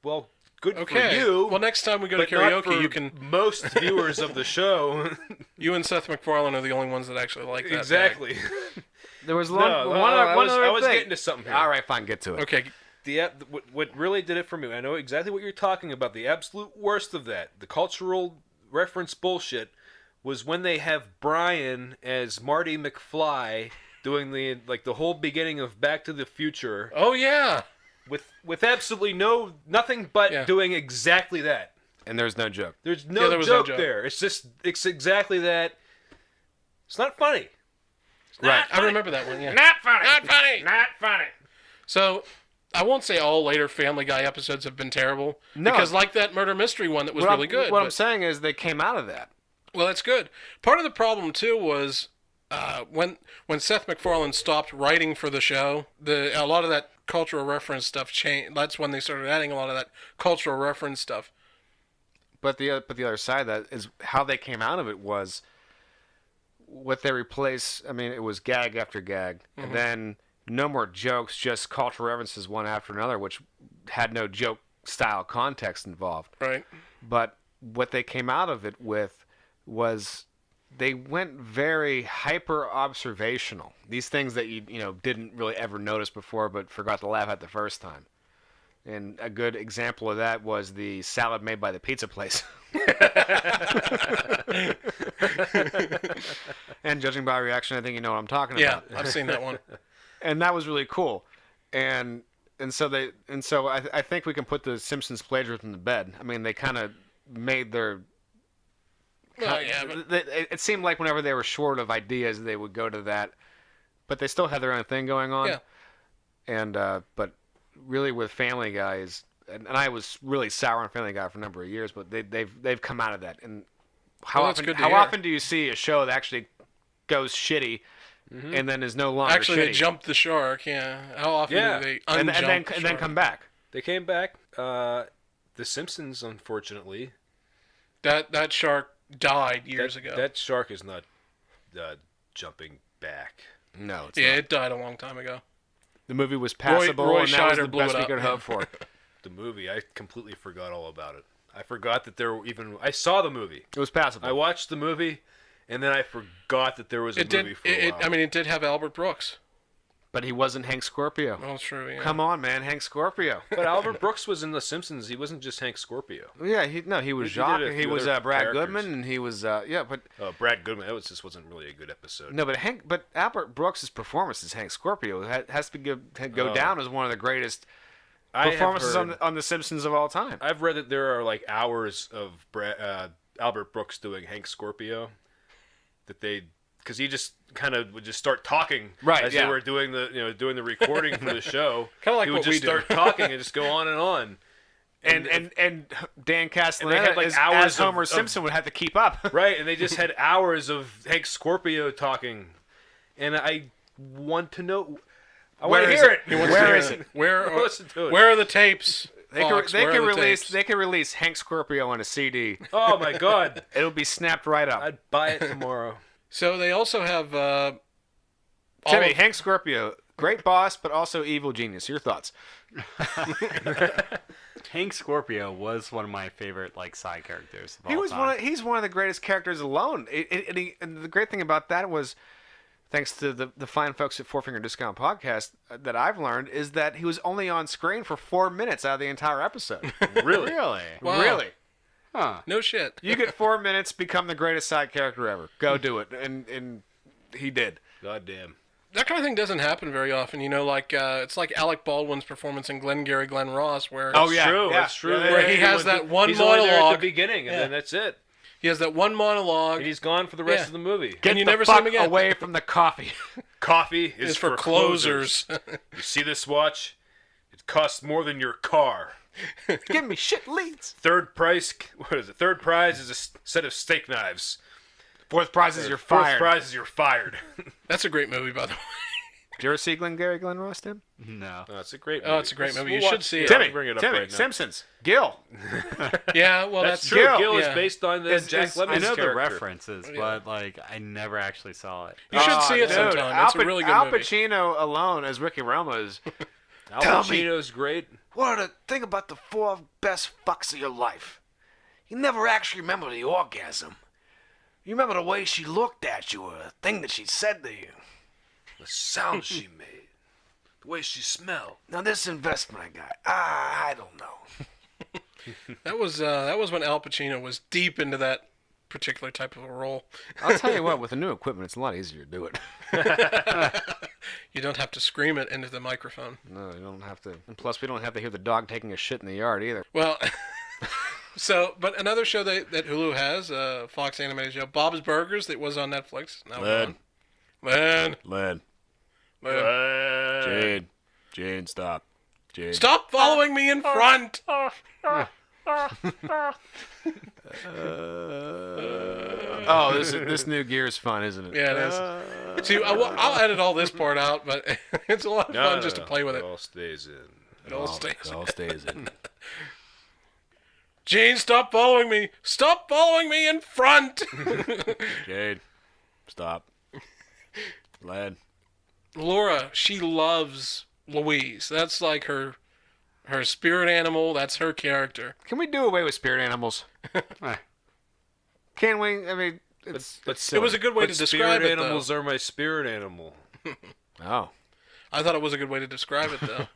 Well, good Okay. for you. Well, next time we go to but not for karaoke, you can. most viewers of the show. You and Seth MacFarlane are the only ones that actually like that. bag. exactly. There was No, one, no, one, no, other- I one was- other I was thing. getting to something here. All right, fine, get to it. Okay. What really did it for me, I know exactly what you're talking about. The absolute worst of that, the cultural reference bullshit, was when they have Brian as Marty McFly doing the whole beginning of Back to the Future Oh yeah. with absolutely nothing but Yeah. doing exactly that. And there's no joke. There's no Yeah, there was no joke joke. there. It's exactly that. It's not funny. Right. I remember that one. Yeah. Not funny. Not funny. Not funny. So, I won't say all later Family Guy episodes have been terrible. No. Because like that murder mystery one that was really good. What but- I'm saying is they came out of that. Well, that's good. Part of the problem too was when Seth MacFarlane stopped writing for the show, a lot of that cultural reference stuff changed. That's when they started adding a lot of that cultural reference stuff. But the other side of that is how they came out of it was what they replaced. I mean, it was gag after gag, and then no more jokes, just cultural references one after another, which had no joke style context involved. Right. But what they came out of it with was they went very hyper observational. These things that you didn't really ever notice before, but forgot to laugh at the first time. And a good example of that was the salad made by the pizza place. And judging by reaction, I think you know what I'm talking Yeah, about. I've seen that one. And that was really cool. And so I think we can put the Simpsons plagiarism to bed. I mean, they kind of made their. Well, yeah, but It seemed like whenever they were short of ideas, they would go to that. But they still had their own thing going on. Yeah. And but really with Family Guy and I was really sour on Family Guy for a number of years, but they've come out of that. And how Well, that's good to hear. often do you see a show that actually goes shitty and then is no longer actually, they shitty? jumped the shark. Yeah. How often Yeah. do they and unjump then the and then shark? come back. They came back. The Simpsons, unfortunately. That shark died years ago. That shark is not jumping back. No, it's yeah, not. it died a long time ago. The movie was passable, Roy and that was Scheider the blew best it we up. could hope for. The movie, I completely forgot all about it. I forgot that there were even. I saw the movie. It was passable. I watched the movie, and then I forgot that there was a It movie did. for a while. I mean, it did have Albert Brooks. But he wasn't Hank Scorpio. Oh, true. Yeah. Come on, man, Hank Scorpio. but Albert Brooks was in The Simpsons. He wasn't just Hank Scorpio. Yeah, he was He did Jacques. a He few was other Brad characters. Goodman, and he was but Brad Goodman. That just wasn't really a good episode. no, but Albert Brooks' performance as Hank Scorpio has to go down as one of the greatest I have performances heard- on the Simpsons of all time. I've read that there are like hours of Albert Brooks doing Hank Scorpio that they because he just kind of would just start talking Right, as yeah. they were doing the recording for the show. Kinda like he would what we just do. start talking and just go on and on. And Dan Castellaneta had, like, as hours Homer of- Simpson would have to keep up. Right, and they just had hours of Hank Scorpio talking, and I want to know. I want Where to is hear it? it. Where is it? Listen to it. Where are the tapes? They Fox? could Where are the tapes? release Hank Scorpio on a CD. Oh my God! It'll be snapped right up. I'd buy it tomorrow. So they also have Timmy, Hank Scorpio, great boss, but also evil genius. Your thoughts? Hank Scorpio was one of my favorite side characters of all He was time. he's one of the greatest characters alone. And the great thing about that was, thanks to the fine folks at Four Finger Discount Podcast, that I've learned is that he was only on screen for 4 minutes out of the entire episode. Really? Really? Wow. Really? Huh. no shit. You get 4 minutes, become the greatest side character ever. Go do it. And he did. Goddamn. That kind of thing doesn't happen very often. It's like Alec Baldwin's performance in Glengarry Glen Ross, where Oh, yeah. True. yeah. That's true. Yeah, Where he has that one he's only there at monologue. the beginning, and Yeah. then that's it. he has that one monologue. And he's gone for the rest Yeah. of the movie. Get you the never see fuck him again. away from the coffee. Coffee is is for closers. You see this watch? It costs more than your car. Give me shit leads. Third prize, what is it? Third prize is a set of steak knives. Fourth prize is you're Fourth fired. prize is you're fired. That's a great movie, by the way. Did you ever see Glengarry Glen Ross, Tim? No. No, it's a great movie. Oh, it's a great movie. You We'll should watch- see it. I'll Timmy, bring it up Timmy, right now. Simpsons, Gil. Yeah, well, That's that's true. Gil, Gil yeah. is based on the It's- Jack it's- Lemmon's I know character. the references, but I never actually saw it. You should see it dude, sometime. It's a really good Al movie. Pacino alone as Ricky Roma is. Al Tell me. Pacino's great. What are the thing about the 4 best fucks of your life? You never actually remember the orgasm. You remember the way she looked at you, or the thing that she said to you. The sound she made. The way she smelled. Now this investment I got, I don't know. That was when Al Pacino was deep into that particular type of a role. I'll tell you what, with the new equipment, it's a lot easier to do it. You don't have to scream it into the microphone. No, you don't have to. And plus, we don't have to hear the dog taking a shit in the yard either. Well, but another show that Hulu has, Fox animated show, Bob's Burgers, that was on Netflix. Now Led. Man. Len, Jane, stop. Jane. Stop following me in front. Oh, this new gear is fun, isn't it? Yeah, it is. See, I'll edit all this part out, but it's a lot of fun just to play with it. all stays in. It all stays. It all stays in. Jane, stop following me. Stop following me in front. Jade, stop. Len. Laura, she loves Louise. That's like her spirit animal. That's her character. Can we do away with spirit animals? Can we? I mean, it's It was a good way But to describe spirit it, though. animals are my spirit animal. Oh. I thought it was a good way to describe it, though.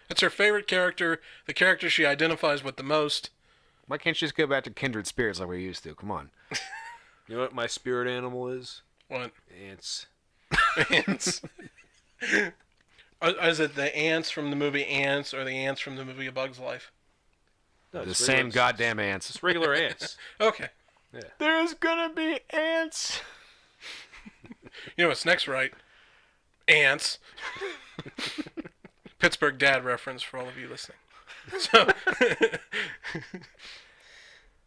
It's her favorite character, the character she identifies with the most. Why can't you just go back to kindred spirits like we used to? Come on. You know what my spirit animal is? What? Ants. Ants. Is it the ants from the movie Ants or the ants from the movie A Bug's Life? No, The it's same regular- goddamn ants. It's regular ants. Okay. There's gonna be ants. You know what's next, right? Ants. Pittsburgh Dad reference for all of you listening. So,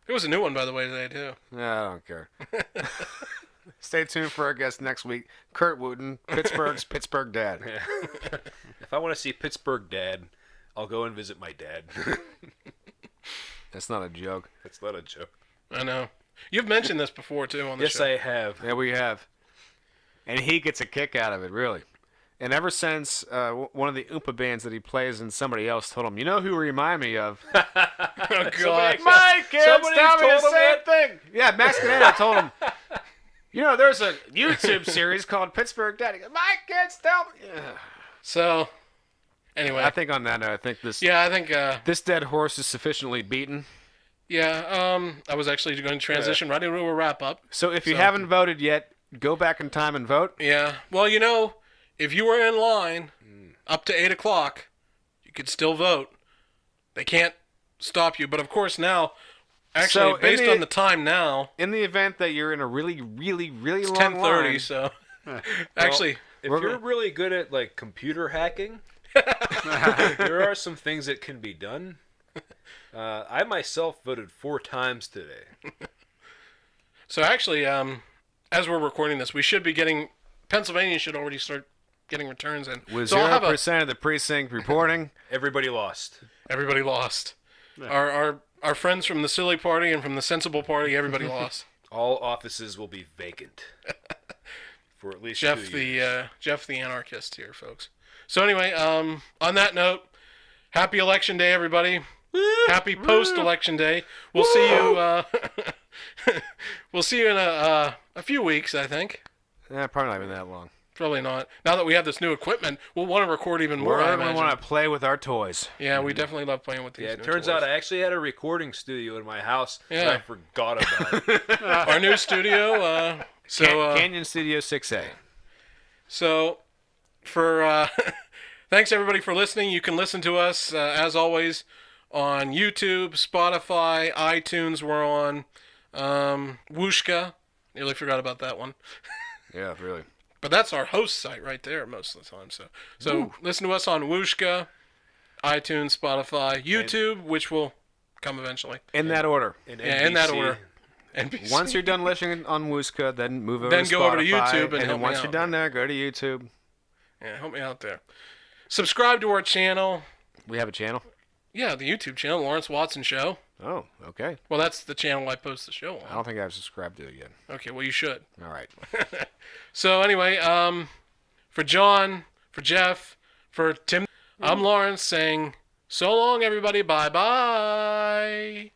it was a new one, by the way, today, too. No, I don't care. Stay tuned for our guest next week, Kurt Wooten, Pittsburgh's Pittsburgh Dad. If I want to see Pittsburgh Dad, I'll go and visit my dad. That's not a joke. That's not a joke. I know. You've mentioned this before, too, on the Yes, show. I have. Yeah, we have. And he gets a kick out of it, really. And ever since one of the Oompa bands that he plays and somebody else told him, you know who you remind me of? Oh, God. My kids Somebody tell me the told him same that? thing. Yeah, Max Canada told him, you know, there's a YouTube series called Pittsburgh Dad. He goes, my kids tell me. Yeah. So, anyway. I think on that note, I think this I think, this dead horse is sufficiently beaten. I was actually going to transition right into a wrap-up. So if you haven't voted yet, go back in time and vote. Yeah. Well, you know, if you were in line up to 8 o'clock, you could still vote. They can't stop you. But, of course, now, Actually, So, in based the- on the time now, In the event that you're in a really, really, really it's long 10:30. line, So, actually, If We're you're go- really good at like computer hacking, there are some things that can be done. I myself voted 4 times today. so actually, as we're recording this, we should be getting Pennsylvania should already start getting returns in. with So I'll have 0% of the precinct reporting, Everybody lost. everybody lost. Our friends from the silly party and from the sensible party, everybody lost. All offices will be vacant for at least Jeff 2 years. Jeff the anarchist here, folks. So anyway, on that note, happy election day, everybody. Happy post-election day. We'll see you. We'll see you in a few weeks, I think. probably not even that long. Probably not. Now that we have this new equipment, we'll want to record even more. I We imagine. want to play with our toys. Yeah, we definitely love playing with these. Yeah, it new turns toys. out I actually had a recording studio in my house that Yeah. I forgot about. Our new studio. Canyon Studio 6A. So, for thanks everybody for listening. You can listen to us as always on YouTube, Spotify, iTunes. We're on Wooshka. Nearly forgot about that one, Yeah, really. but that's our host site right there most of the time. So listen to us on Wooshka, iTunes, Spotify, YouTube, which will come eventually. In that order. And Yeah, in that NBC. order. NBC. Once you're done listening on Wooska, then move over Then to go over to Spotify, YouTube and and help then me once out. you're done there, go to YouTube. Yeah, help me out there. Subscribe to our channel. We have a channel. Yeah, the YouTube channel, Lawrence Watson Show. Oh, okay. Well, that's the channel I post the show I on. don't think I've subscribed to it yet. Okay, well, you should. All right. So, anyway, for John, for Jeff, for Tim, I'm Lawrence saying, so long, everybody. Bye-bye.